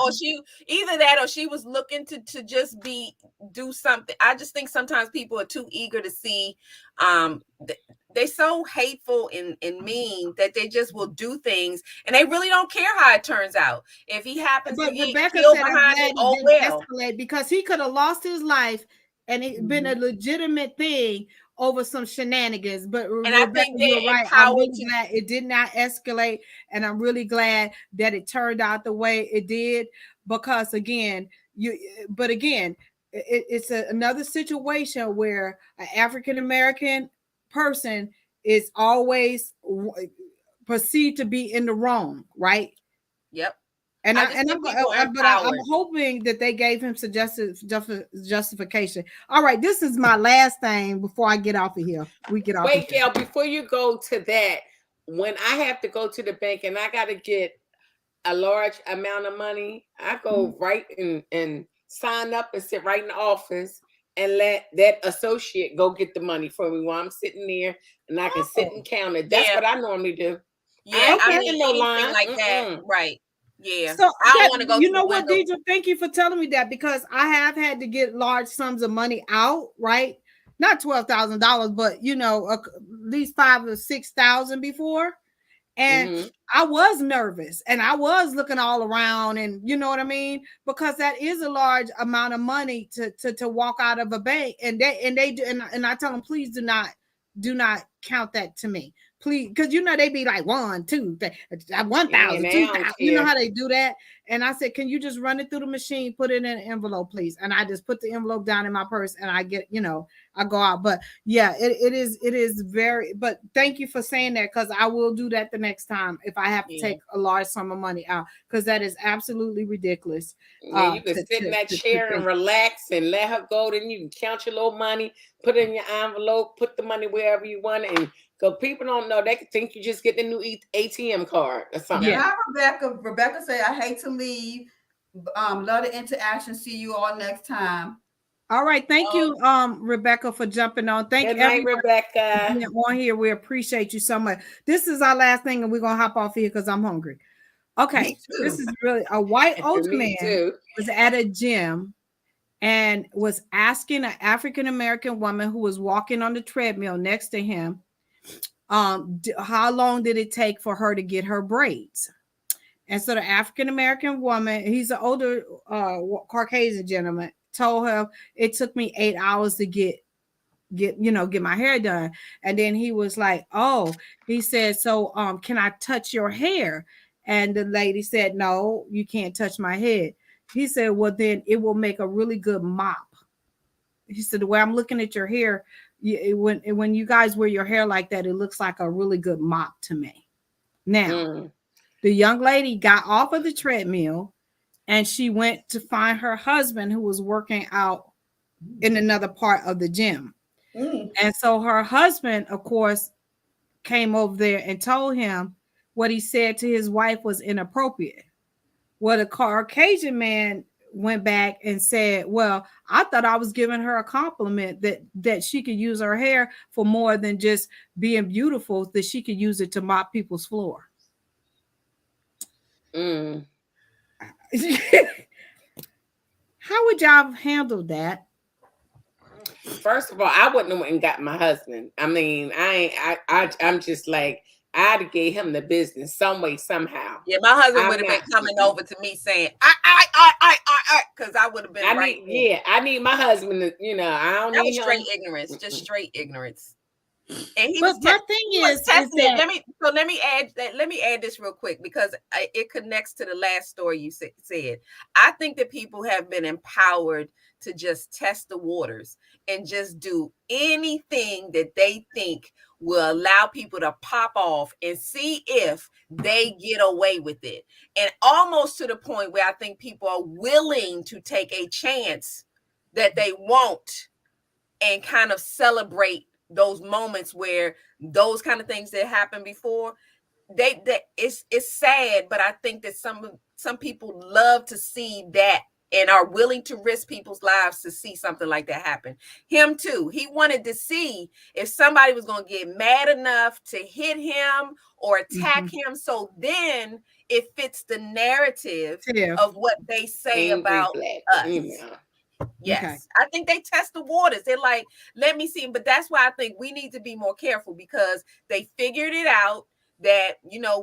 or she was looking to just do something. I just think sometimes people are too eager to see. They're so hateful and mean that they just will do things, and they really don't care how it turns out. If he happens to get killed behind it, oh well. Because he could have lost his life, and it's been a legitimate thing over some shenanigans. But I think you're right. I'm really glad it did not escalate, and I'm really glad that it turned out the way it did. Because again, it's another situation where an African American person is always perceived to be in the wrong, right? Yep. And I'm hoping that they gave him some justification. All right, this is my last thing before I get off of here. Wait, Gail, before you go to that, when I have to go to the bank and I got to get a large amount of money, I go right and sign up and sit right in the office and let that associate go get the money for me while I'm sitting there, and I can sit and count it. That's what I normally do. Yeah, I mean, no line like that, right? Yeah. So I don't want to go. You know what, Deidre? Thank you for telling me that, because I have had to get large sums of money out, right? Not $12,000, but at least $5,000 or $6,000 before. And I was nervous, and I was looking all around, and you know what I mean, because that is a large amount of money to walk out of a bank, and they do, and I tell them, please do not count that to me, please, because they be like 1, 2, 1,000, 2,000. You know how they do that, And I said, can you just run it through the machine, put it in an envelope, please? And I just put the envelope down in my purse and I get, I go out. But yeah, it is very, but thank you for saying that, because I will do that the next time if I have to Yeah. take a large sum of money out, because that is absolutely ridiculous. Yeah, you can sit in that chair and relax and let her go. Then you can count your little money, put it in your envelope, put the money wherever you want it. And because people don't know, they could think you just get the new ATM card or something. Yeah. Hi, Rebecca. Rebecca say, I hate to leave. Love the interaction. See you all next time. All right. Thank you, Rebecca, for jumping on. Thank Good night, everyone Rebecca. for being on here. We appreciate you so much. This is our last thing, and we're gonna hop off here because I'm hungry. Okay. This is really a white older Me man too. was at a gym and was asking an African American woman who was walking on the treadmill next to him, how long did it take for her to get her braids? And so the African American woman, he's an older Caucasian gentleman, told her it took me 8 hours to get my hair done. And then he was like, oh, he said, so can I touch your hair? And the lady said, no, you can't touch my head. He said, well, then it will make a really good mop. He said, the way I'm looking at your hair, when you guys wear your hair like that, it looks like a really good mop to me. Now, the young lady got off of the treadmill and she went to find her husband, who was working out in another part of the gym. And so her husband, of course, came over there and told him what he said to his wife was inappropriate. Well, the Caucasian man went back and said, well, I thought I was giving her a compliment that she could use her hair for more than just being beautiful, that she could use it to mop people's floor. How would y'all handle that? First of all, I wouldn't have went and got my husband. I mean, I'm just like, I'd have gave him the business some way, somehow. Yeah, my husband would have been coming over to me saying, I, because I would have been I need my husband to, I don't need him. Straight ignorance, just straight ignorance. And he but my thing is that, let me add this real quick, because it connects to the last story you said. I think that people have been empowered to just test the waters and just do anything that they think will allow people to pop off and see if they get away with it. And almost to the point where I think people are willing to take a chance that they won't, and kind of celebrate those moments where those kind of things that happened before, it's sad, but I think that some people love to see that and are willing to risk people's lives to see something like that happen. Him too. He wanted to see if somebody was going to get mad enough to hit him or attack him. So then it fits the narrative of what they say about us. Yes. Okay. I think they test the waters. They're like, let me see. But that's why I think we need to be more careful, because they figured it out that,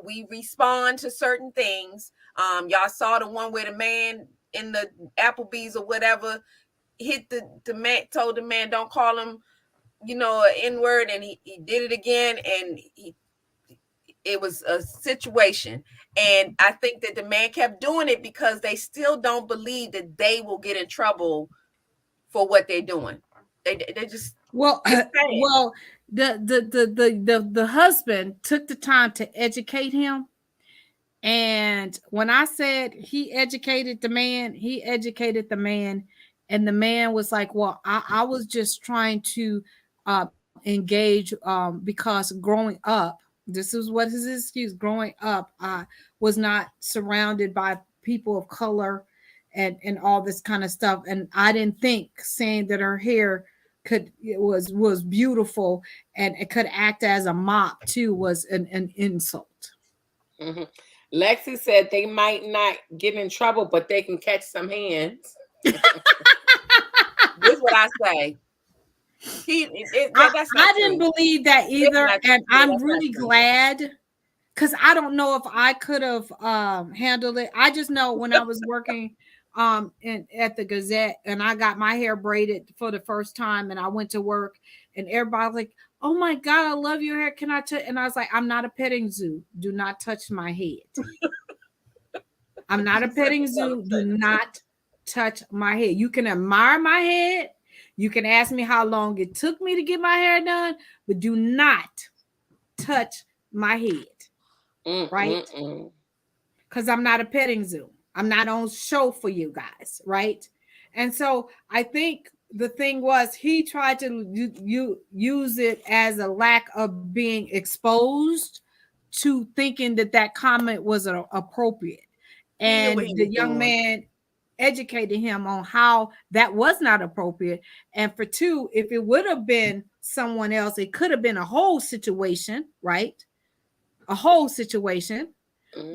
we respond to certain things. Y'all saw the one where the man in the Applebee's or whatever hit the man, told the man, don't call him, an N-word, and he did it again, and it was a situation. And I think that the man kept doing it because they still don't believe that they will get in trouble for what they're doing. They just the husband took the time to educate him. And when I said he educated the man, and the man was like, well, I was just trying to engage because growing up, this is what his excuse, growing up, I was not surrounded by people of color and all this kind of stuff. And I didn't think saying that her hair was beautiful and it could act as a mop too was an insult. Lexi said they might not get in trouble, but they can catch some hands. This is what I say. I didn't believe that either, and I'm really glad, because I don't know if I could have handled it. I just know when I was working at the Gazette and I got my hair braided for the first time, and I went to work, and everybody was like, oh my God, I love your hair. Can I touch? And I was like, I'm not a petting zoo. Do not touch my head. I'm not a petting zoo. Do not touch my head. You can admire my head. You can ask me how long it took me to get my hair done, but do not touch my head, right? Because I'm not a petting zoo. I'm not on show for you guys, right? And so I think the thing was he tried to use it as a lack of being exposed to thinking that that comment was appropriate. And the young man educated him on how that was not appropriate. And for two, if it would have been someone else, it could have been a whole situation, right? A whole situation.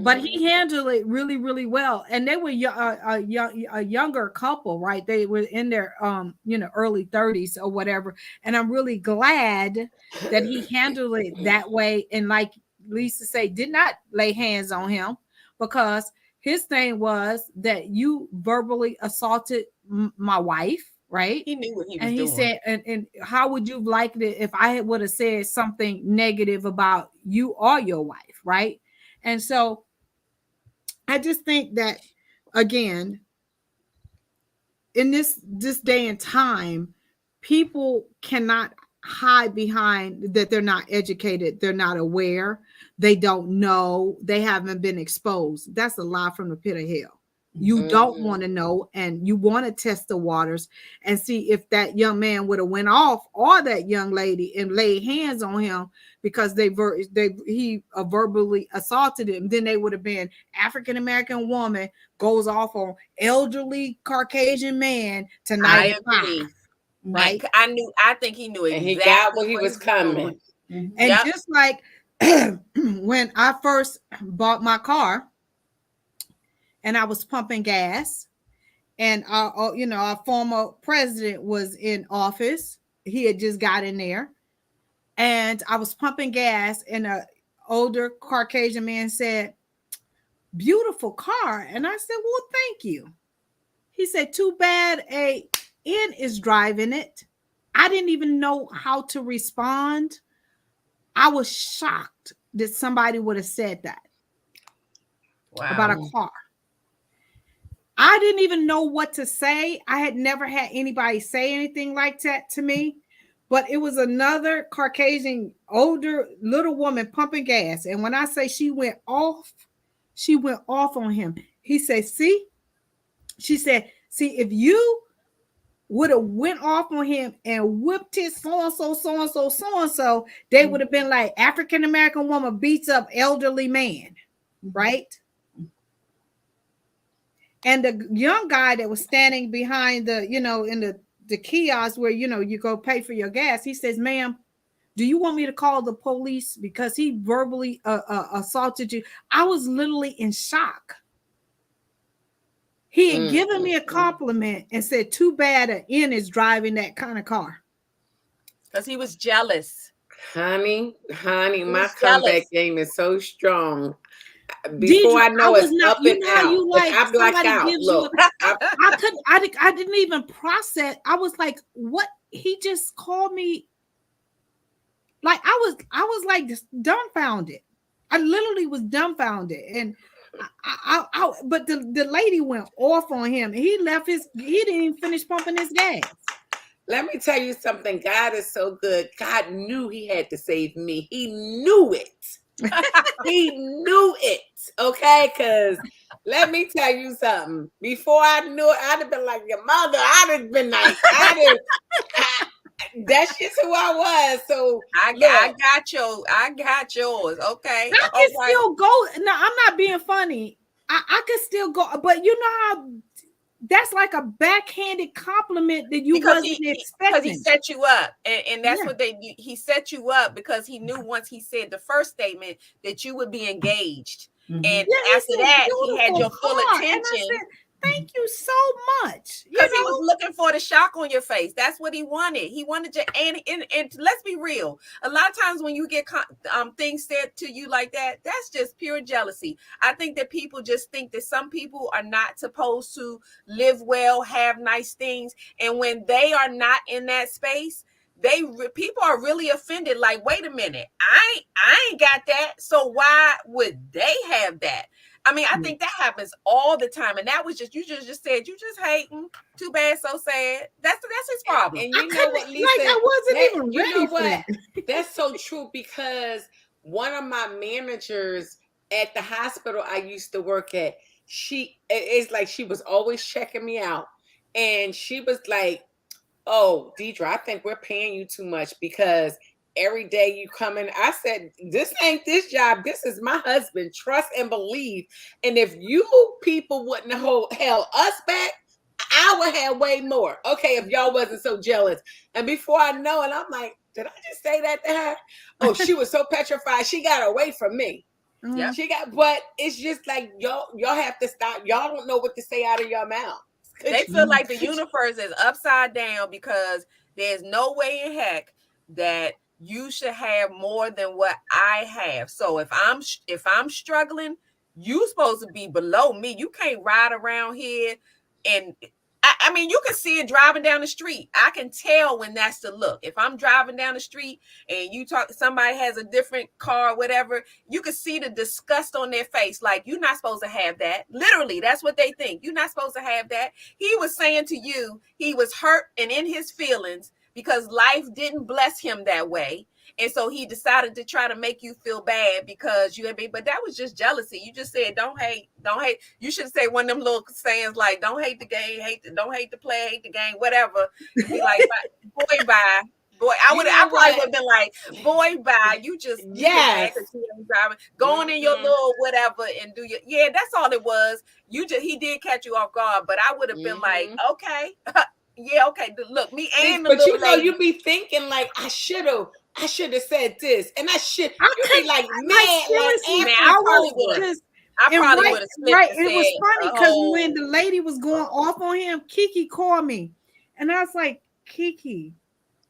But he handled it really, really well. And they were a younger couple, right? They were in their early 30s or whatever. And I'm really glad that he handled it that way. And like Lisa said, did not lay hands on him, because his thing was that you verbally assaulted my wife, right? He knew what he was and he doing. said, and how would you have liked it if I would have said something negative about you or your wife, right? And so I just think that, again, in this day and time, people cannot hide behind that they're not educated, they're not aware, they don't know, they haven't been exposed. That's a lie from the pit of hell. You don't want to know, and you want to test the waters and see if that young man would have went off, or that young lady, and laid hands on him because he verbally assaulted him. Then they would have been African American woman goes off on elderly Caucasian man tonight at 5. Right? I think he knew exactly. And he got what he was coming. And just like when I first bought my car, and I was pumping gas, and our former president was in office. He had just got in there, and I was pumping gas, and an older Caucasian man said, "Beautiful car." And I said, "Well, thank you." He said, "Too bad a N is driving it." I didn't even know how to respond. I was shocked that somebody would have said that about a car. I didn't even know what to say. I had never had anybody say anything like that to me, but it was another Caucasian, older little woman pumping gas. And when I say she went off on him. He said, "See," she said, "see, if you would have went off on him and whipped his so-and-so, they would have been like African American woman beats up elderly man," right? And the young guy that was standing behind in the kiosk where, you go pay for your gas, he says, "Ma'am, do you want me to call the police because he verbally assaulted you?" I was literally in shock. He had given me a compliment and said, "Too bad an N is driving that kind of car." Because he was jealous. Honey, my comeback game is so strong. Before I know it's up and out. You like I black out. Look, I didn't even process. I was like, "What?" He just called me. Like I was like just dumbfounded. I literally was dumbfounded, and but the lady went off on him. He didn't even finish pumping his gas. Let me tell you something. God is so good. God knew he had to save me. He knew it. He knew it. Okay, because let me tell you something. Before I knew it, I'd have been like your mother. I'd have been like, that's just who I was. So I got yours. Okay. I can still go. No, I'm not being funny. I could still go, but you know how that's like a backhanded compliment that you wasn't expecting. Because he set you up, and that's what he set you up because he knew once he said the first statement that you would be engaged, and after that he had your full attention. Thank you so much. Because he was looking for the shock on your face. That's what he wanted. He wanted you. And let's be real. A lot of times when you get things said to you like that, that's just pure jealousy. I think that people just think that some people are not supposed to live well, have nice things. And when they are not in that space, people are really offended. Like, wait a minute, I ain't got that, so why would they have that? I mean, I think that happens all the time, and that was just you just said you just hating. Too bad, so sad. That's his problem. And you know what, Lisa? Like I wasn't even ready. You know for what? it. That's so true, because one of my managers at the hospital I used to work at, it's like she was always checking me out, and she was like, "Oh, Deidre, I think we're paying you too much because every day you come in." I said, "This ain't this job. This is my husband. Trust and believe. And if you people wouldn't held us back, I would have way more. Okay, if y'all wasn't so jealous." And before I know it, I'm like, did I just say that to her? Oh, she was so petrified. She got away from me. Yeah. But it's just like y'all have to stop. Y'all don't know what to say out of your mouth. They feel like the universe is upside down because there's no way in heck that you should have more than what I have. So if I'm struggling, you supposed to be below me. You can't ride around here and I mean, you can see it driving down the street. I can tell when that's the look. If I'm driving down the street and somebody has a different car, whatever, you can see the disgust on their face. Like, you're not supposed to have that. Literally, that's what they think. You're not supposed to have that. He was saying to you, he was hurt and in his feelings because life didn't bless him that way. And so he decided to try to make you feel bad because you had been, but that was just jealousy. You just said, don't hate. You should say one of them little sayings like, don't hate the game, don't hate the play, hate the game, whatever. Be like, boy, bye. Boy, I probably would have been like, boy, bye. You just, yes. Driving, go on in your little whatever and do your, that's all it was. He did catch you off guard, but I would have been like, okay. Yeah, okay. Look, me and but you know, you be thinking like, I should have said this, and I should. You be like, man, seriously, like, I was just. I probably would have slipped. Right, it was funny because when the lady was going off on him, Kiki called me, and I was like, Kiki,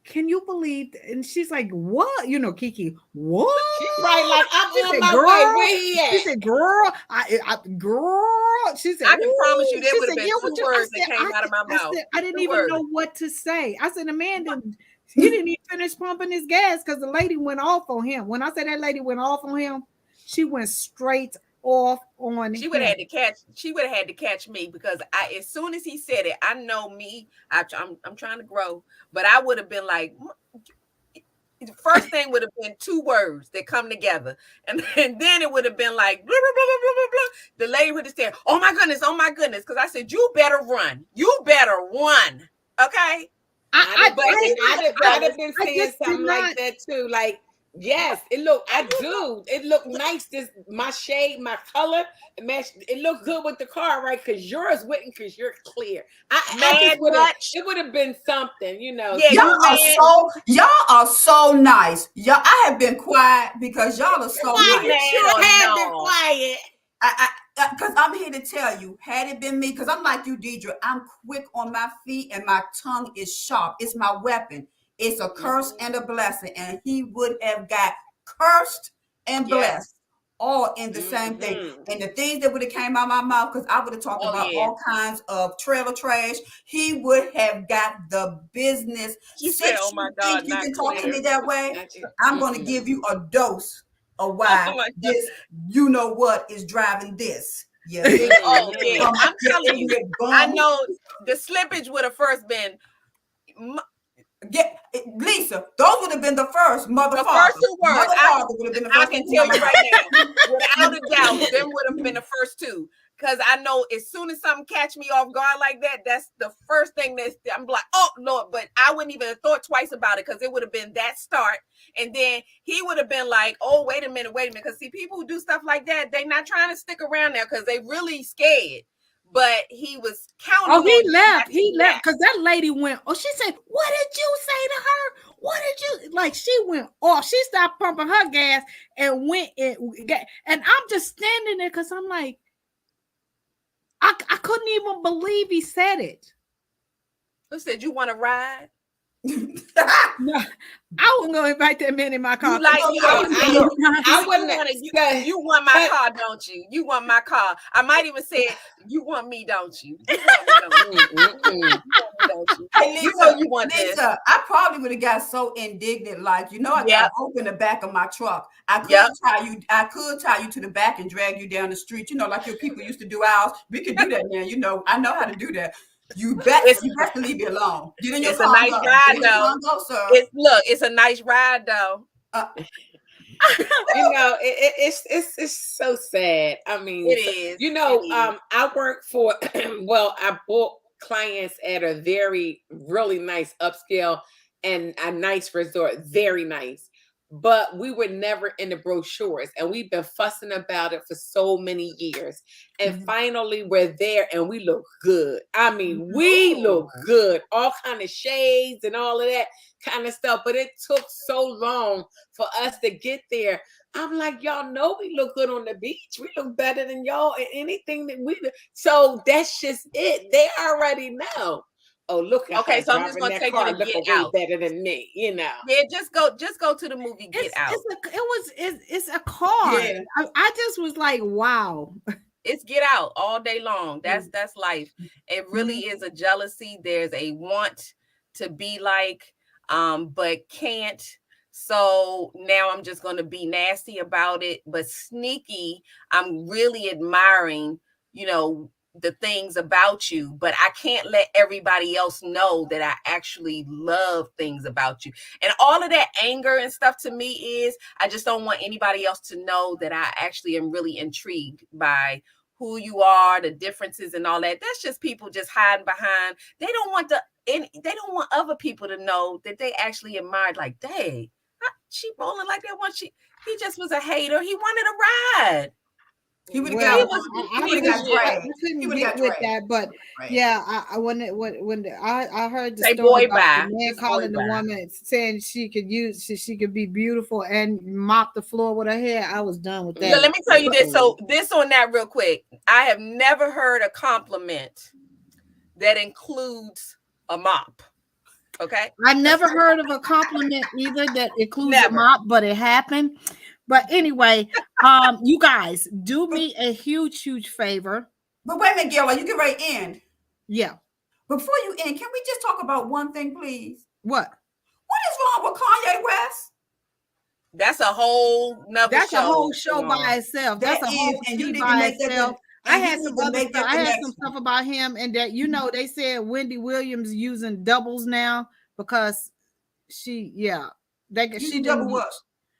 can you believe? And she's like, what? You know, Kiki, what? She's right, like, I'm on my way. Where he at? She said, girl, girl. She said, I can promise you there would have been two words that came out of my mouth. I didn't even know what to say. I said, the man didn't. He didn't even finish pumping his gas because the lady went off on him. When I said that lady went off on him, she went straight off on him. She would have had to catch me because as soon as he said it, I know me. I'm trying to grow, but I would have been like, the first thing would have been two words that come together, and then it would have been like blah, blah, blah, blah, blah, blah. The lady would have said, oh my goodness, because I said, you better run, okay. I'd have been saying something like that too. Like, yes, it looked nice. This my shade, my color, it looked good with the car, right? Because yours wouldn't, because you're clear. It would have been something, you know. Yeah, y'all are so nice. Y'all, I have been quiet because y'all are so nice. You have been quiet. Because I'm here to tell you, had it been me, because I'm like you, Deidre, I'm quick on my feet and my tongue is sharp. It's my weapon. It's a curse and a blessing. And he would have got cursed and blessed all in the same thing. And the things that would have came out of my mouth, because I would have talked about all kinds of trailer trash, he would have got the business. She said, oh my God, you can talk to me that way, I'm going to give you a dose of why this, you know what, is driving this. Yeah. I'm telling you, I know the slippage would have first been. Lisa, those would have been the first mother. The first two words. I can tell you right now, without a doubt, them would have been the first two. Because I know as soon as something catch me off guard like that, that's the first thing that I'm like, oh Lord, but I wouldn't even have thought twice about it because it would have been that start. And then he would have been like, oh, wait a minute. Because see, people who do stuff like that, they're not trying to stick around there because they really scared. But he was counting. Oh, he left because that lady went. Oh, she said, what did you say to her? What did you like? She went off. She stopped pumping her gas and went and I'm just standing there because I'm like, I couldn't even believe he said it. Who said, you want to ride? No, I wasn't gonna invite that man in my car. You like me? I was saying, I wouldn't. You want my car, don't you? You want my car. I might even say, you want me, don't you? You want me, don't you? You want me, don't you? Hey, Lisa, You know you want Lisa, this. I probably would have got so indignant, like, I Yep. got to open the back of my truck. I could tie you to the back and drag you down the street, like your people used to do ours. We could do that now, I know how to do that. You best to leave me alone. Get in your It's car. a nice ride, though. Sir. It's a nice ride, though. It's so sad. I mean, It is. I work for I book clients at a really nice upscale and a nice resort, very nice. But we were never in the brochures, and we've been fussing about it for so many years. And finally, we're there, and we look good. I mean, we look good, all kind of shades and all of that kind of stuff. But it took so long for us to get there. I'm like, y'all know we look good on the beach. We look better than y'all in anything that we do. So that's just it. They already know. Oh, look at her. So I'm just gonna take you to Get Out. Better than me, Yeah, just go to the movie Get Out. It's a car. Yeah. I just was like, wow. It's Get Out all day long. That's life. It really is a jealousy. There's a want to be like, but can't. So now I'm just going to be nasty about it, but sneaky. I'm really admiring, the things about you, but I can't let everybody else know that I actually love things about you. And all of that anger and stuff to me is, I just don't want anybody else to know that I actually am really intrigued by who you are, the differences and all that. That's just people just hiding behind. They don't want other people to know that they actually admired, like, dang, she bowling like that one. He just was a hater. He wanted a ride. He would have got dragged. I couldn't get with that, but yeah, when I heard the story about the man calling the woman saying she could be beautiful and mop the floor with her hair, I was done with that. So let me tell you this. So this on that real quick. I have never heard a compliment that includes a mop. Okay, I've never heard of a compliment either that includes a mop, but it happened. But anyway, you guys, do me a huge favor. But wait a minute, Gail, you get ready to end. Yeah. Before you end, can we just talk about one thing, please? What? What is wrong with Kanye West? That's a whole nother That's a whole show by itself. That's a whole show by itself. I had some other stuff. I had some stuff about him, and that they said Wendy Williams using doubles now because she double what?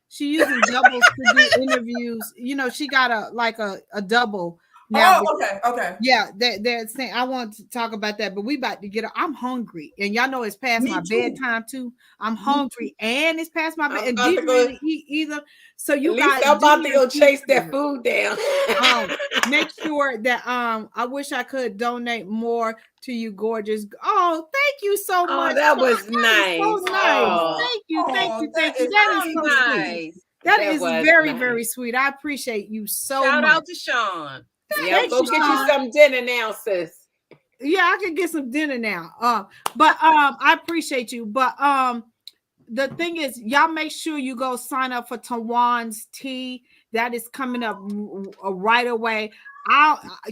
She using doubles to do interviews. She got a double now. Oh, okay. Yeah, they're saying I want to talk about that, but we about to get. I'm hungry, and y'all know it's past my bedtime too. I'm hungry, and it's past my bed. And Dee didn't eat either. So you guys, I'm about to go chase that food down. Make sure that I wish I could donate more to you, gorgeous. Oh, thank you so much. That was nice. So nice. Thank you. That is so nice. That is very, very sweet. I appreciate you so much. Shout out to Sean. Yeah, go get you some dinner now, sis. Yeah, I can get some dinner now. But I appreciate you. But the thing is, y'all make sure you go sign up for Tawan's tea. That is coming up right away.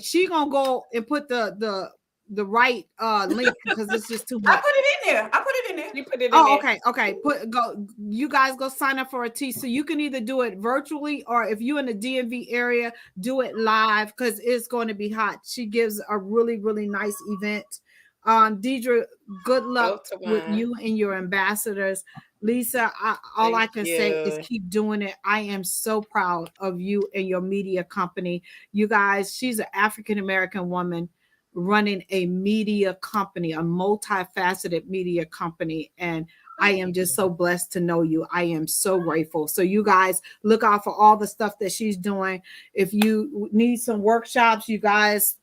She gonna go and put the right link because it's just too much. I put it in there. You put it in there. Okay. You guys go sign up for a tea. So you can either do it virtually or if you're in the DMV area, do it live because it's going to be hot. She gives a really, really nice event. Deidre, good luck with you and your ambassadors. Lisa, all I can say is keep doing it. I am so proud of you and your media company. You guys, she's an African-American woman running a media company, a multifaceted media company. And I am just so blessed to know you. I am so grateful. So you guys look out for all the stuff that she's doing. If you need some workshops, you guys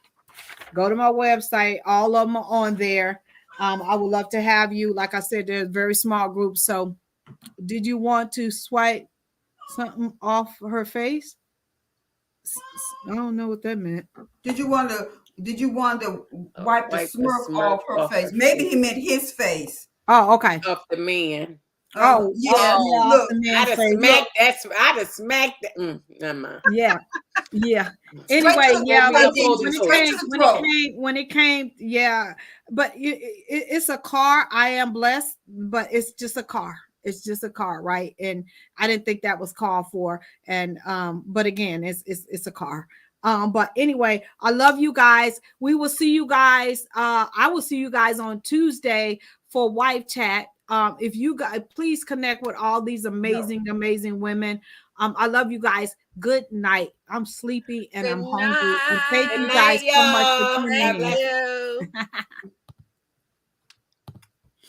go to my website. All of them are on there. I would love to have you. Like I said, there's very small groups. So did you want to swipe something off her face? I don't know what that meant. Did you want to wipe the smirk off her face? Maybe he meant his face. Oh, okay. Of the man. Oh, Yeah. yeah, off Look, the man's I'd have face. smacked that's I'd have smacked that. Never mind. Yeah, yeah. straight to Anyway, the Pull yeah, me hey, up, but hold Deidre, it when it to straight it. to came, the when it throat. came, when it came, yeah. But it's a car. I am blessed, but it's just a car. It's just a car, right? And I didn't think that was called for. And but again, it's a car. But anyway, I love you guys. We will see you guys. I will see you guys on Tuesday for wife chat. If you guys please connect with all these No. amazing women. I love you guys. Good night. I'm sleepy and Good I'm hungry. And thank Good you night. guys night, so much for y'all. tuning God Thank in. bless. you.